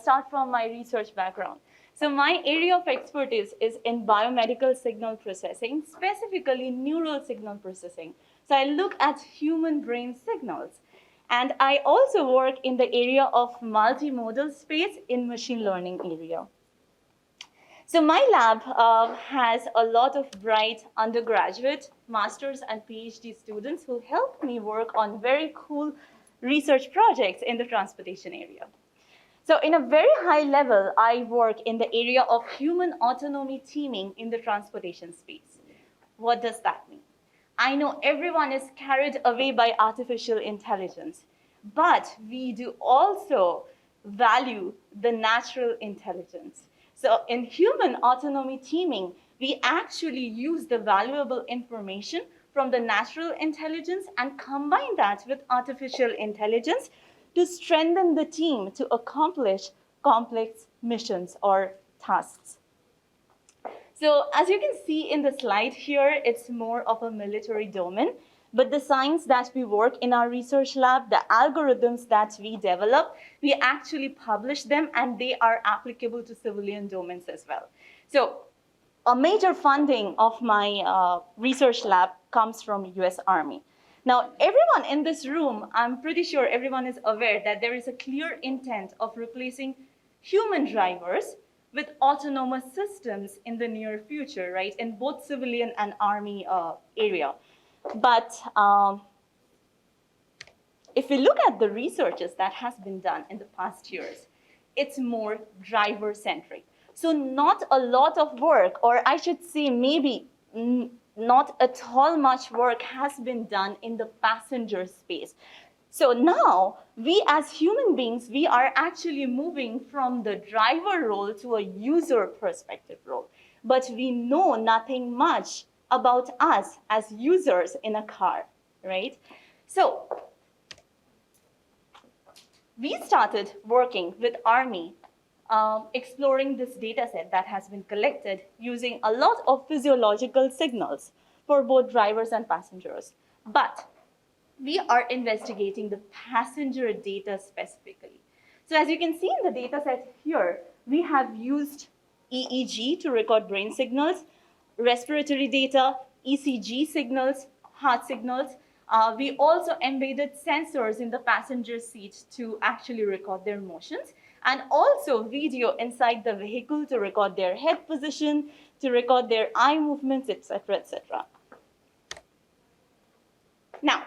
start from my research background. So my area of expertise is in biomedical signal processing, specifically neural signal processing. So I look at human brain signals. And I also work in the area of multimodal space in machine learning area. So my lab has a lot of bright undergraduate, master's, and PhD students who help me work on very cool research projects in the transportation area. So in a very high level, I work in the area of human autonomy teaming in the transportation space. What does that mean? I know everyone is carried away by artificial intelligence, but we do also value the natural intelligence. So in human autonomy teaming, we actually use the valuable information from the natural intelligence and combine that with artificial intelligence to strengthen the team to accomplish complex missions or tasks. So as you can see in the slide here, it's more of a military domain, but the science that we work in our research lab, the algorithms that we develop, we actually publish them and they are applicable to civilian domains as well. So a major funding of my research lab comes from US Army. Now, everyone in this room, I'm pretty sure everyone is aware that there is a clear intent of replacing human drivers with autonomous systems in the near future, right, in both civilian and Army area. But if we look at the researches that has been done in the past years, it's more driver-centric. So not a lot of work, or I should say maybe not at all much work has been done in the passenger space. So now, we as human beings, we are actually moving from the driver role to a user perspective role. But we know nothing much about us as users in a car, right? So we started working with Army, exploring this data set that has been collected using a lot of physiological signals for both drivers and passengers. But we are investigating the passenger data specifically. So as you can see in the data set here, we have used EEG to record brain signals, respiratory data, ECG signals, heart signals. We also embedded sensors in the passenger seat to actually record their motions, and also video inside the vehicle to record their head position, to record their eye movements, etc., etc. Now,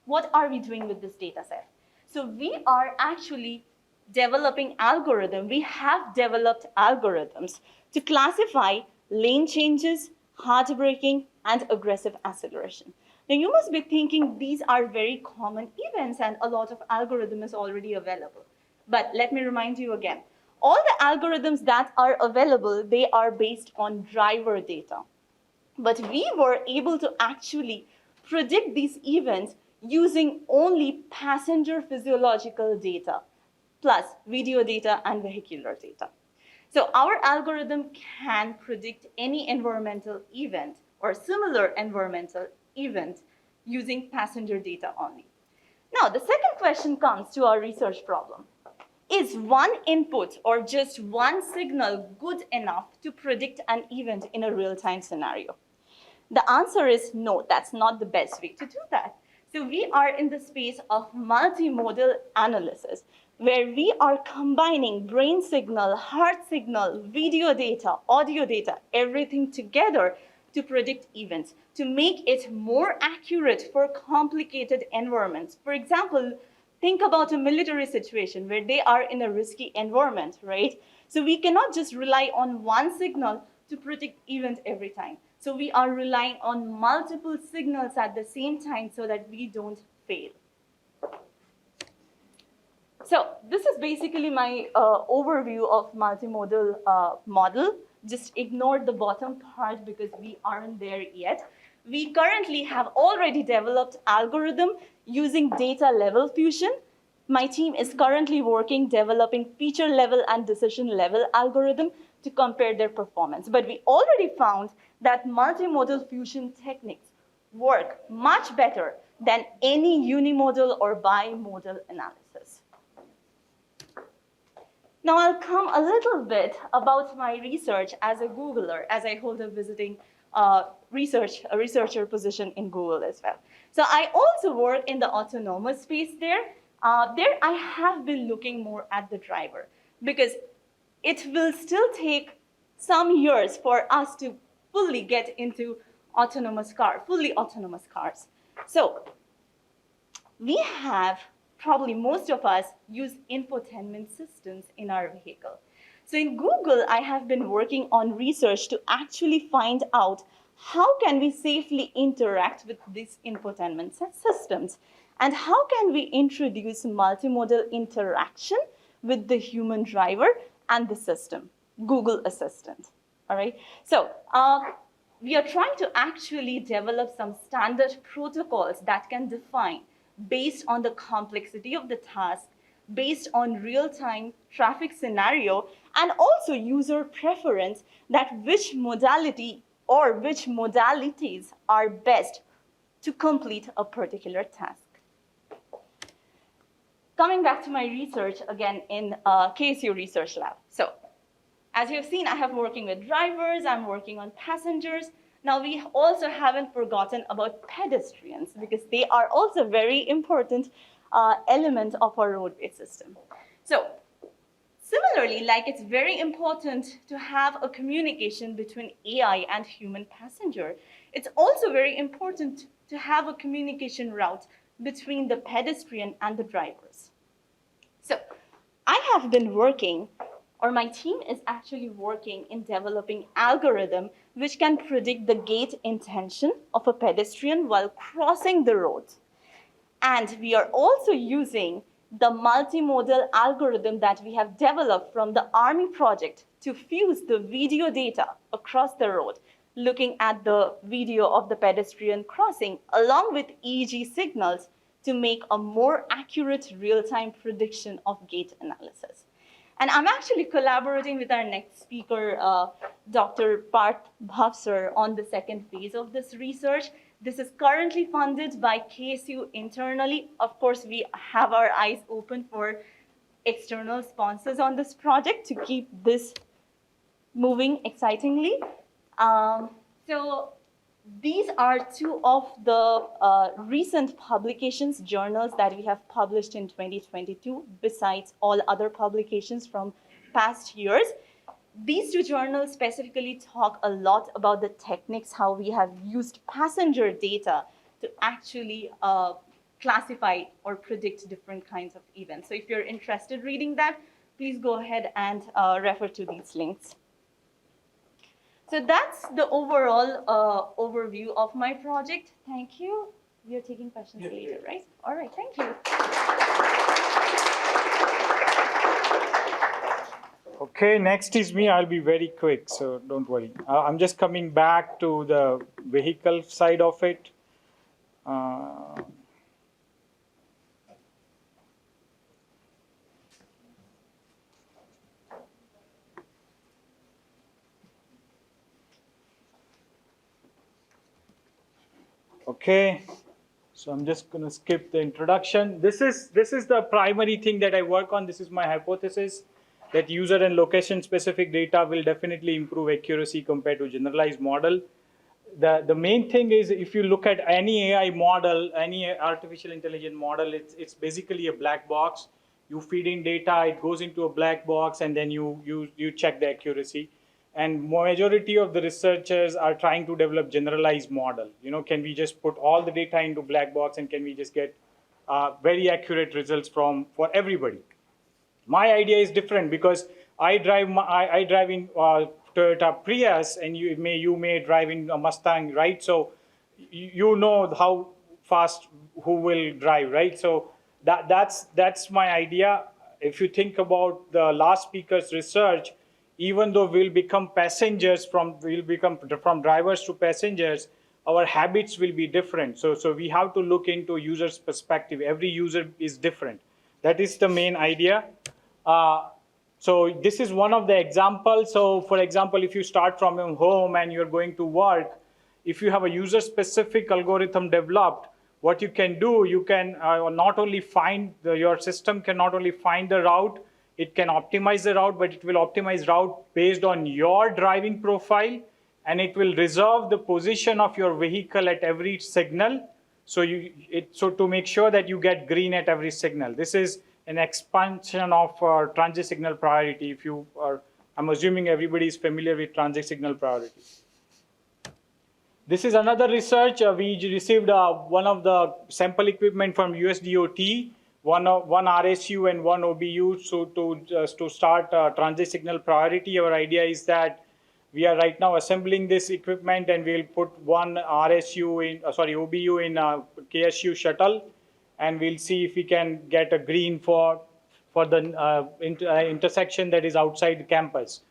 what are we doing with this data set? So we are actually developing algorithms. We have developed algorithms to classify lane changes, hard braking, and aggressive acceleration. Now you must be thinking these are very common events and a lot of algorithm is already available. But let me remind you again, all the algorithms that are available, they are based on driver data. But we were able to actually predict these events using only passenger physiological data, plus video data and vehicular data. So our algorithm can predict any environmental event or similar environmental event using passenger data only. Now, the second question comes to our research problem. Is one input or just one signal good enough to predict an event in a real-time scenario? The answer is no, that's not the best way to do that. So we are in the space of multimodal analysis, where we are combining brain signal, heart signal, video data, audio data, everything together to predict events, to make it more accurate for complicated environments. For example, think about a military situation where they are in a risky environment, right? So we cannot just rely on one signal to predict event every time. So we are relying on multiple signals at the same time so that we don't fail. So this is basically my overview of multimodal model. Just ignore the bottom part because we aren't there yet. We currently have already developed algorithm using data level fusion. My team is currently working developing feature level and decision level algorithm to compare their performance. But we already found that multimodal fusion techniques work much better than any unimodal or bimodal analysis. Now I'll come a little bit about my research as a Googler, as I hold a visiting researcher position in Google as well. So I also work in the autonomous space there. There I have been looking more at the driver because it will still take some years for us to fully get into fully autonomous cars. So we have, probably most of us use infotainment systems in our vehicle. So in Google, I have been working on research to actually find out how can we safely interact with these infotainment systems and how can we introduce multimodal interaction with the human driver and the system, Google Assistant, all right? So we are trying to actually develop some standard protocols that can define, based on the complexity of the task, based on real-time traffic scenario, and also user preference, that which modality or which modalities are best to complete a particular task. Coming back to my research again in KSU Research Lab. So, as you've seen, I have working with drivers, I'm working on passengers. Now we also haven't forgotten about pedestrians because they are also very important element of our roadway system. So, similarly, like it's very important to have a communication between AI and human passenger, it's also very important to have a communication route between the pedestrian and the drivers. So, I have been working, or my team is actually working in developing algorithm which can predict the gait intention of a pedestrian while crossing the road. And we are also using the multimodal algorithm that we have developed from the Army project to fuse the video data across the road, looking at the video of the pedestrian crossing along with EEG signals to make a more accurate real-time prediction of gait analysis. And I'm actually collaborating with our next speaker, Dr. Parth Bhavsar, on the second phase of this research. This is currently funded by KSU internally. Of course, we have our eyes open for external sponsors on this project to keep this moving excitingly. So these are two of the recent publications, journals that we have published in 2022, besides all other publications from past years. These two journals specifically talk a lot about the techniques, how we have used passenger data to actually classify or predict different kinds of events. So if you're interested in reading that, please go ahead and refer to these links. So that's the overall overview of my project. Thank you. We are taking questions later, right? All right, thank you. Okay, next is me. I'll be very quick, so don't worry. I'm just coming back to the vehicle side of it. Okay, so I'm just going to skip the introduction. This is the primary thing that I work on. This is my hypothesis that user and location specific data will definitely improve accuracy compared to generalized model. The main thing is if you look at any AI model, any artificial intelligence model, it's basically a black box. You feed in data, it goes into a black box, and then you check the accuracy. And majority of the researchers are trying to develop generalized model. You know, can we just put all the data into black box and can we just get very accurate results for everybody? My idea is different because I drive in Toyota Prius and you may drive in a Mustang, right? So you know how fast who will drive, right? So that's my idea. If you think about the last speaker's research, even though we'll become from drivers to passengers, our habits will be different. So we have to look into user's perspective. Every user is different. That is the main idea. So this is one of the examples. So for example, if you start from your home and you're going to work, if you have a user-specific algorithm developed, what you can do, you can not only find, your system can not only find the route, it can optimize the route, but it will optimize route based on your driving profile, and it will reserve the position of your vehicle at every signal. So to make sure that you get green at every signal. This is an expansion of transit signal priority. I'm assuming everybody is familiar with transit signal priority. This is another research. We received one of the sample equipment from USDOT, one RSU and one OBU, so to start transit signal priority. Our idea is that we are right now assembling this equipment and we'll put one OBU in KSU shuttle, and we'll see if we can get a green for the intersection that is outside the campus.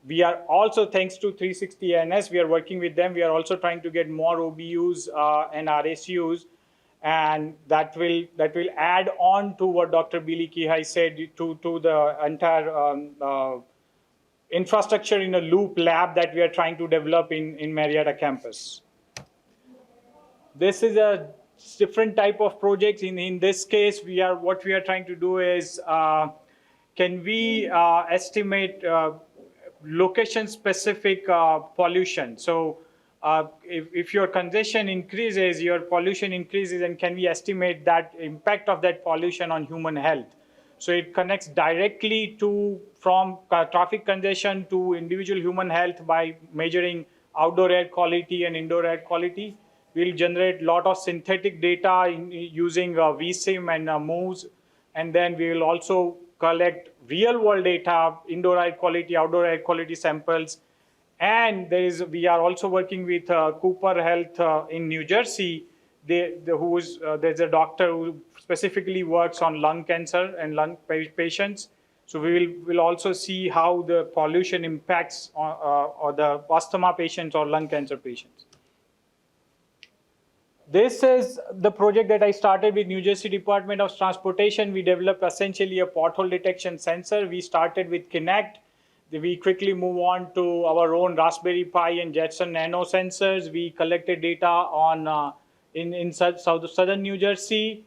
we are also, thanks to 360 NS, we are working with them. We are also trying to get more OBUs and RSUs, and that will add on to what Dr. Billy Kihei said to the entire infrastructure in a loop lab that we are trying to develop in Marietta Campus. This is a different type of projects. In this case, what we are trying to do is, can we estimate location-specific pollution? So if your congestion increases, your pollution increases, and can we estimate that impact of that pollution on human health? So it connects directly from traffic congestion to individual human health by measuring outdoor air quality and indoor air quality. We'll generate a lot of synthetic data using vSIM and MOVES, and then we will also collect real-world data, indoor air quality, outdoor air quality samples. And we are also working with Cooper Health in New Jersey. There's a doctor who specifically works on lung cancer and lung patients. So we will also see how the pollution impacts or the asthma patients or lung cancer patients. This is the project that I started with New Jersey Department of Transportation. We developed essentially a pothole detection sensor. We started with Kinect. We quickly move on to our own Raspberry Pi and Jetson Nano sensors. We collected data on in southern New Jersey.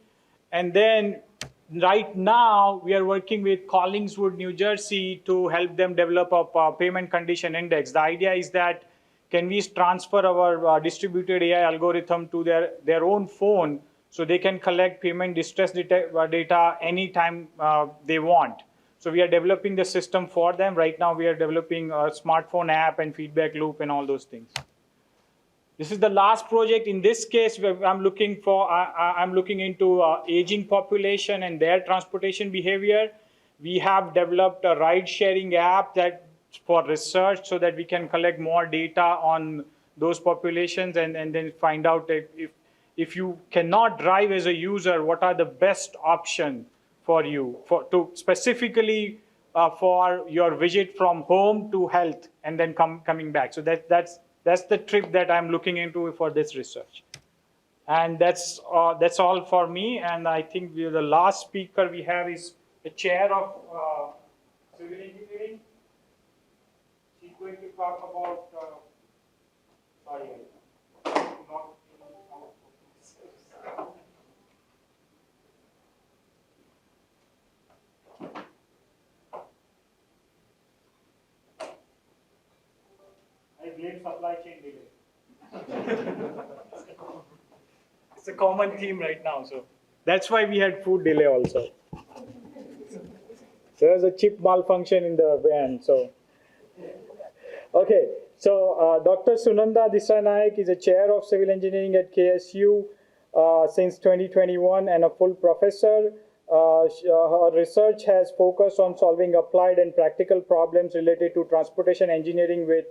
And then right now, we are working with Collingswood, New Jersey to help them develop a payment condition index. The idea is that can we transfer our distributed AI algorithm to their own phone so they can collect payment distress data anytime they want. So we are developing the system for them. Right now, we are developing a smartphone app and feedback loop and all those things. This is the last project. In this case, I'm looking into aging population and their transportation behavior. We have developed a ride-sharing app for research so that we can collect more data on those populations and then find out if you cannot drive as a user, what are the best options for you specifically for your visit from home to health and then coming back. So that's the trip that I'm looking into for this research. And that's all for me. And I think the last speaker we have is the chair of civil engineering. She's going to talk about, I blame supply chain delay. It's a common theme right now, so that's why we had food delay also. There was a chip malfunction in the van, so. Okay, so Dr. Sunanda Disanayak is a chair of civil engineering at KSU since 2021 and a full professor. Her research has focused on solving applied and practical problems related to transportation engineering with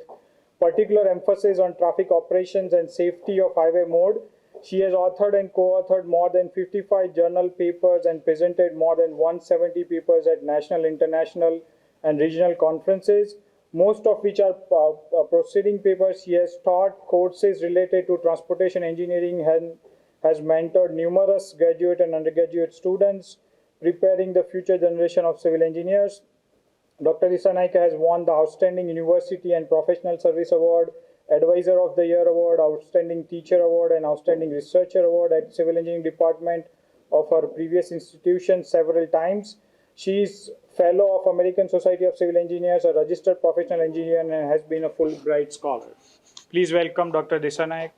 particular emphasis on traffic operations and safety of highway mode. She has authored and co-authored more than 55 journal papers and presented more than 170 papers at national, international, and regional conferences, most of which are proceeding papers. She has taught courses related to transportation engineering and has mentored numerous graduate and undergraduate students, preparing the future generation of civil engineers. Dr. Disanayak has won the Outstanding University and Professional Service Award, Advisor of the Year Award, Outstanding Teacher Award, and Outstanding Researcher Award at Civil Engineering Department of her previous institution several times. She is Fellow of American Society of Civil Engineers, a registered professional engineer, and has been a Fulbright scholar. Please welcome Dr. Disanayak.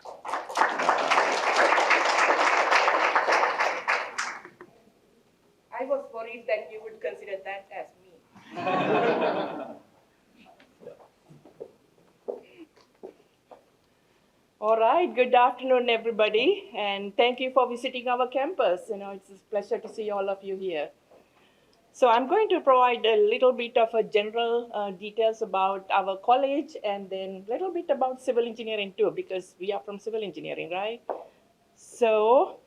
I was worried that you would consider that as me. All right, good afternoon, everybody, and thank you for visiting our campus. It's a pleasure to see all of you here. So I'm going to provide a little bit of a general details about our college and then a little bit about civil engineering too, because we are from civil engineering, right? So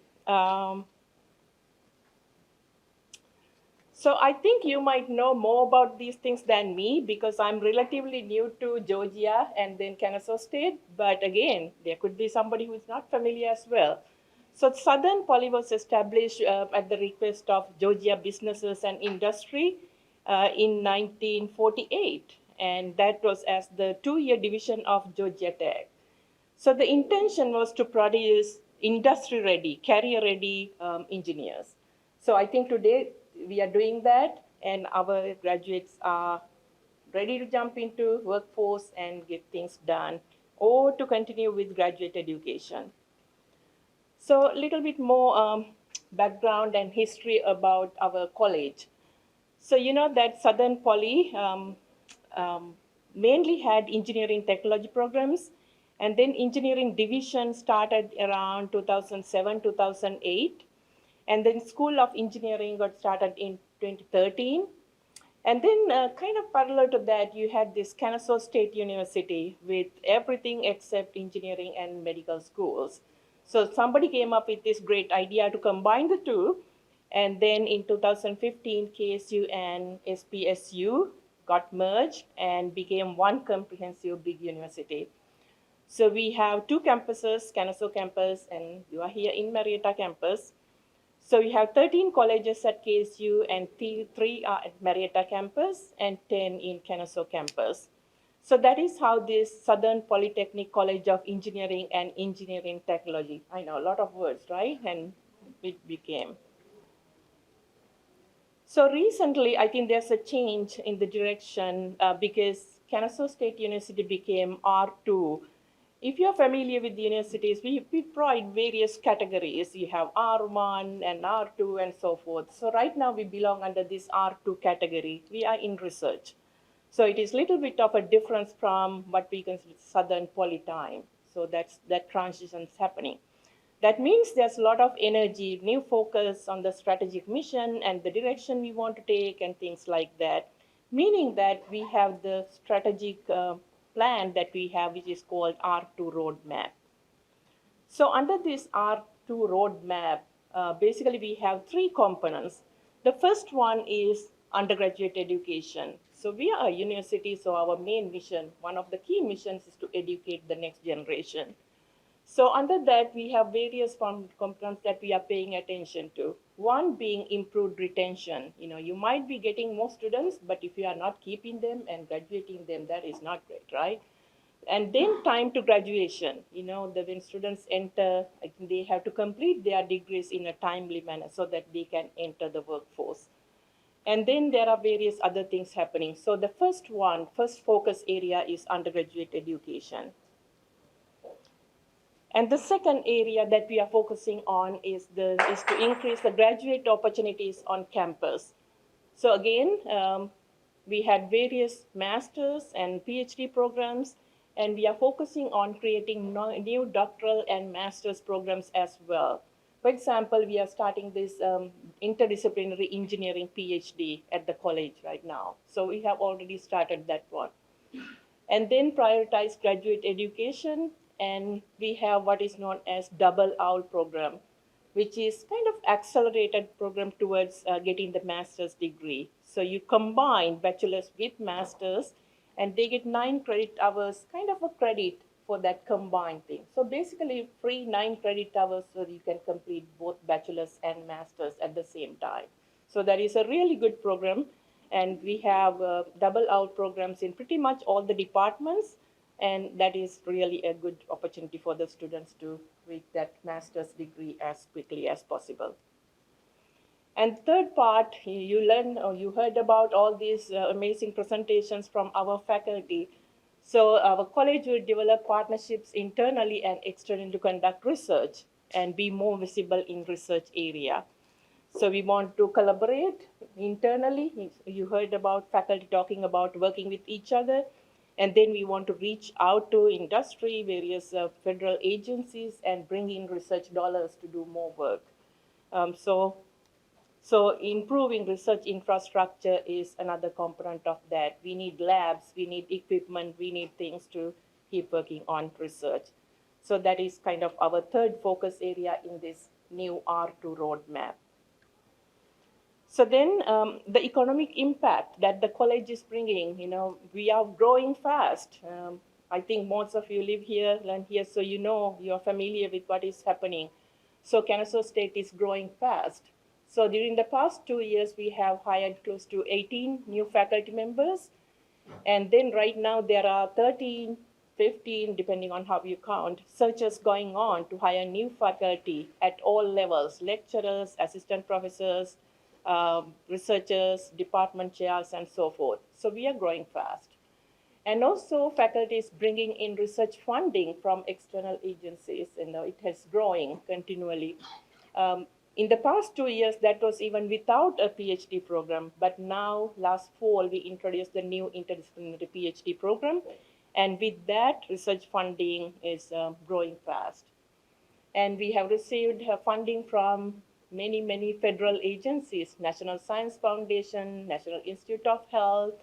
So I think you might know more about these things than me because I'm relatively new to Georgia and then Kennesaw State. But again, there could be somebody who's not familiar as well. So Southern Poly was established at the request of Georgia businesses and industry in 1948. And that was as the two-year division of Georgia Tech. So the intention was to produce industry-ready, career-ready engineers. So I think today we are doing that, and our graduates are ready to jump into workforce and get things done, or to continue with graduate education. So a little bit more background and history about our college. So you know that Southern Poly mainly had engineering technology programs, and then engineering division started around 2007, 2008. And then School of Engineering got started in 2013. And then kind of parallel to that, you had this Kennesaw State University with everything except engineering and medical schools. So somebody came up with this great idea to combine the two. And then in 2015, KSU and SPSU got merged and became one comprehensive big university. So we have two campuses, Kennesaw campus, and you are here in Marietta campus. So we have 13 colleges at KSU and 3 are at Marietta campus and 10 in Kennesaw campus. So that is how this Southern Polytechnic College of Engineering and Engineering Technology, I know a lot of words, right? And it became. So recently, I think there's a change in the direction because Kennesaw State University became R2. If you're familiar with the universities, we provide various categories. You have R1 and R2 and so forth. So right now we belong under this R2 category. We are in research. So it is a little bit of a difference from what we consider Southern Poly time. So that transition is happening. That means there's a lot of energy, new focus on the strategic mission and the direction we want to take and things like that. Meaning that we have the strategic plan that we have, which is called R2 roadmap. So under this R2 roadmap, basically we have 3 components. The first one is undergraduate education. So we are a university, so our main mission, one of the key missions is to educate the next generation. So under that, we have various components that we are paying attention to. One being improved retention. You know, you might be getting more students, but if you are not keeping them and graduating them, that is not great, right? And then time to graduation. You know, when students enter, I think they have to complete their degrees in a timely manner so that they can enter the workforce. And then there are various other things happening. So the first focus area is undergraduate education. And the second area that we are focusing on is to increase the graduate opportunities on campus. So again, we had various master's and PhD programs, and we are focusing on creating new doctoral and master's programs as well. For example, we are starting this interdisciplinary engineering PhD at the college right now. So we have already started that one. And then prioritize graduate education. And we have what is known as double OWL program, which is kind of accelerated program towards getting the master's degree. So you combine bachelor's with master's, and they get 9 credit hours, kind of a credit for that combined thing. So basically free 9 credit hours so you can complete both bachelor's and master's at the same time. So that is a really good program. And we have double OWL programs in pretty much all the departments. And that is really a good opportunity for the students to reach that master's degree as quickly as possible. And third part, you heard about all these amazing presentations from our faculty. So our college will develop partnerships internally and externally to conduct research and be more visible in research area. So we want to collaborate internally. You heard about faculty talking about working with each other. And then we want to reach out to industry, various federal agencies, and bring in research dollars to do more work. So improving research infrastructure is another component of that. We need labs, we need equipment, we need things to keep working on research. So that is kind of our third focus area in this new R2 roadmap. So then the economic impact that the college is bringing, we are growing fast. I think most of you live here, learn here, so you're familiar with what is happening. So Kennesaw State is growing fast. So during the past 2 years, we have hired close to 18 new faculty members. And then right now there are 13, 15, depending on how you count, searches going on to hire new faculty at all levels, lecturers, assistant professors, researchers, department chairs, and so forth. So we are growing fast. And also faculty is bringing in research funding from external agencies, it has growing continually. In the past 2 years, that was even without a PhD program, but now last fall, we introduced the new interdisciplinary PhD program. And with that, research funding is growing fast. And we have received funding from many federal agencies, National Science Foundation, National Institute of Health,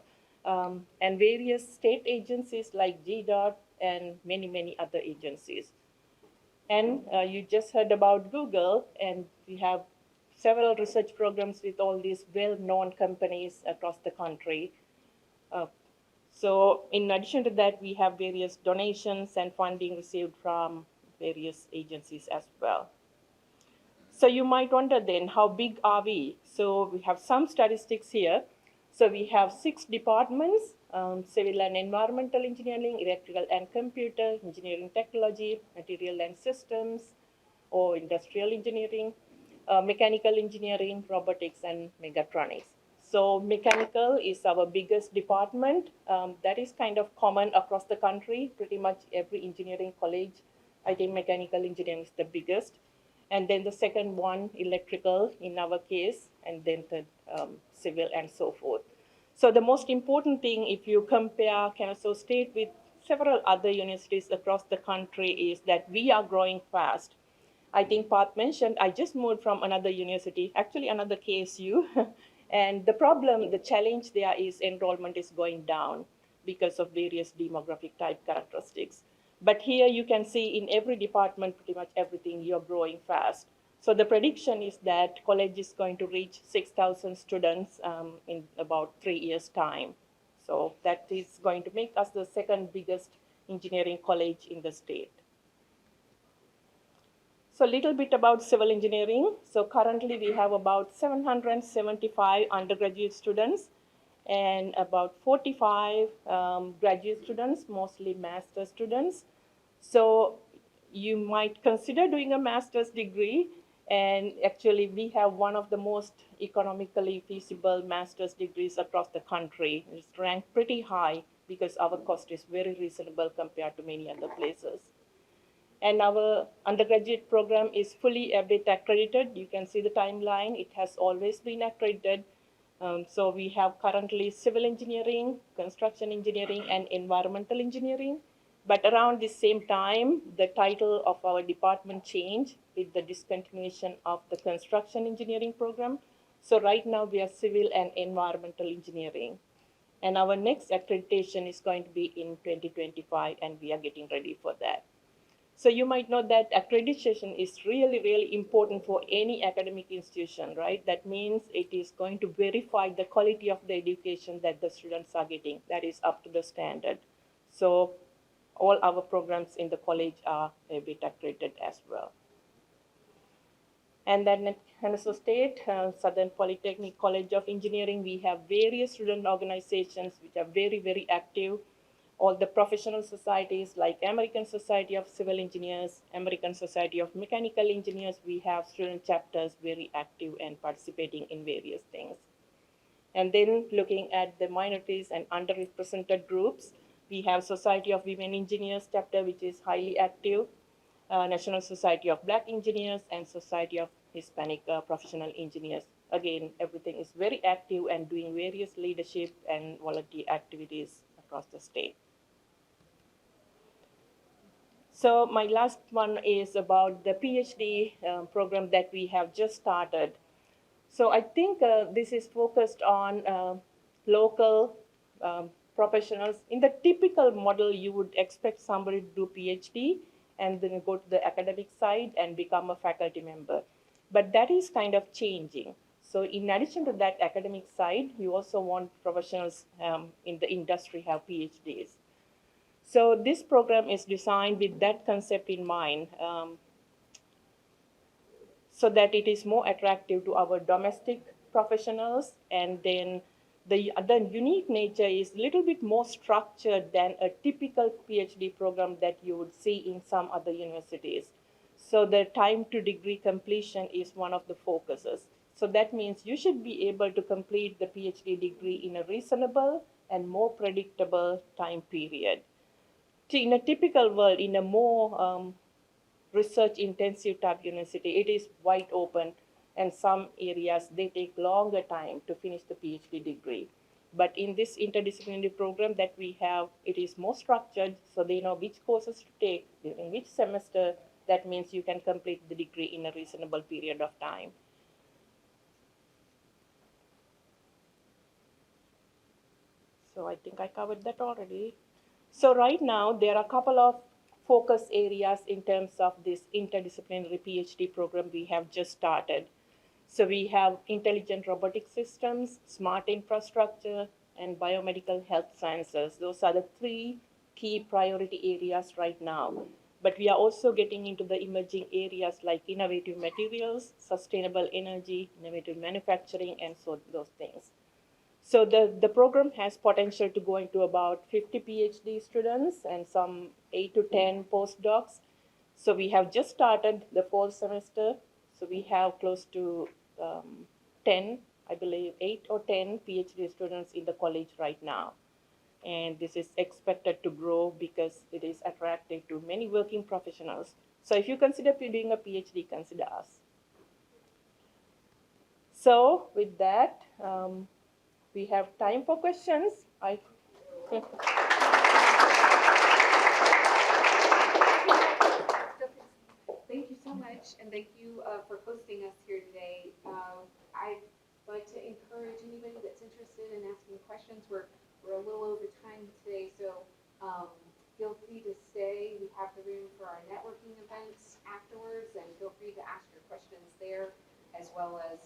and various state agencies like GDOT and many other agencies. And you just heard about Google, and we have several research programs with all these well-known companies across the country. So in addition to that, we have various donations and funding received from various agencies as well. So you might wonder then, how big are we? So we have some statistics here. So we have 6 departments, civil and environmental engineering, electrical and computer, engineering technology, material and systems, or industrial engineering, mechanical engineering, robotics, and mechatronics. So mechanical is our biggest department. That is kind of common across the country. Pretty much every engineering college, I think mechanical engineering is the biggest. And then the second one, electrical in our case, and then the civil and so forth. So the most important thing, if you compare Kennesaw State with several other universities across the country, is that we are growing fast. I think Parth mentioned, I just moved from another university, actually another KSU. And the challenge there is enrollment is going down because of various demographic type characteristics. But here you can see in every department, pretty much everything, you're growing fast. So the prediction is that college is going to reach 6,000 students in about 3 years' time. So that is going to make us the second biggest engineering college in the state. So a little bit about civil engineering. So currently we have about 775 undergraduate students and about 45 graduate students, mostly master's students. So you might consider doing a master's degree, and actually we have one of the most economically feasible master's degrees across the country. It's ranked pretty high because our cost is very reasonable compared to many other places. And our undergraduate program is fully EBIT accredited. You can see the timeline. It has always been accredited. So we have currently civil engineering, construction engineering, and environmental engineering. But around the same time, the title of our department changed with the discontinuation of the construction engineering program. So right now we are civil and environmental engineering. And our next accreditation is going to be in 2025, and we are getting ready for that. So you might know that accreditation is really important for any academic institution, right? That means it is going to verify the quality of the education that the students are getting. That is up to the standard. So all our programs in the college are a bit accredited as well. And then at Kennesaw State, Southern Polytechnic College of Engineering, we have various student organizations which are very active. All the professional societies like American Society of Civil Engineers, American Society of Mechanical Engineers, we have student chapters very active and participating in various things. And then looking at the minorities and underrepresented groups, we have Society of Women Engineers chapter, which is highly active, National Society of Black Engineers, and Society of Hispanic Professional Engineers. Again, everything is very active and doing various leadership and volunteer activities across the state. So my last one is about the PhD program that we have just started. So I think this is focused on local professionals. In the typical model, you would expect somebody to do PhD and then go to the academic side and become a faculty member. But that is kind of changing. So in addition to that academic side, you also want professionals in the industry have PhDs. So this program is designed with that concept in mind, so that it is more attractive to our domestic professionals. And then the other unique nature is a little bit more structured than a typical PhD program that you would see in some other universities. So the time to degree completion is one of the focuses. So that means you should be able to complete the PhD degree in a reasonable and more predictable time period. In a typical world, in a more research-intensive type university, it is wide open, and some areas, they take longer time to finish the PhD degree. But in this interdisciplinary program that we have, it is more structured, so they know which courses to take, in which semester. That means you can complete the degree in a reasonable period of time. So I think I covered that already. So right now, there are a couple of focus areas in terms of this interdisciplinary PhD program we have just started. So we have intelligent robotic systems, smart infrastructure, and biomedical health sciences. Those are the three key priority areas right now. But we are also getting into the emerging areas like innovative materials, sustainable energy, innovative manufacturing, and so those things. So the program has potential to go into about 50 PhD students and some 8 to 10 postdocs. So we have just started the fall semester. So we have close to 10, I believe 8 or 10 PhD students in the college right now. And this is expected to grow because it is attractive to many working professionals. So if you consider doing a PhD, consider us. So with that, we have time for questions. Thank you so much, and thank you for hosting us here today. I'd like to encourage anybody that's interested in asking questions. We're a little over time today, so feel free to stay. We have the room for our networking events afterwards, and feel free to ask your questions there, as well as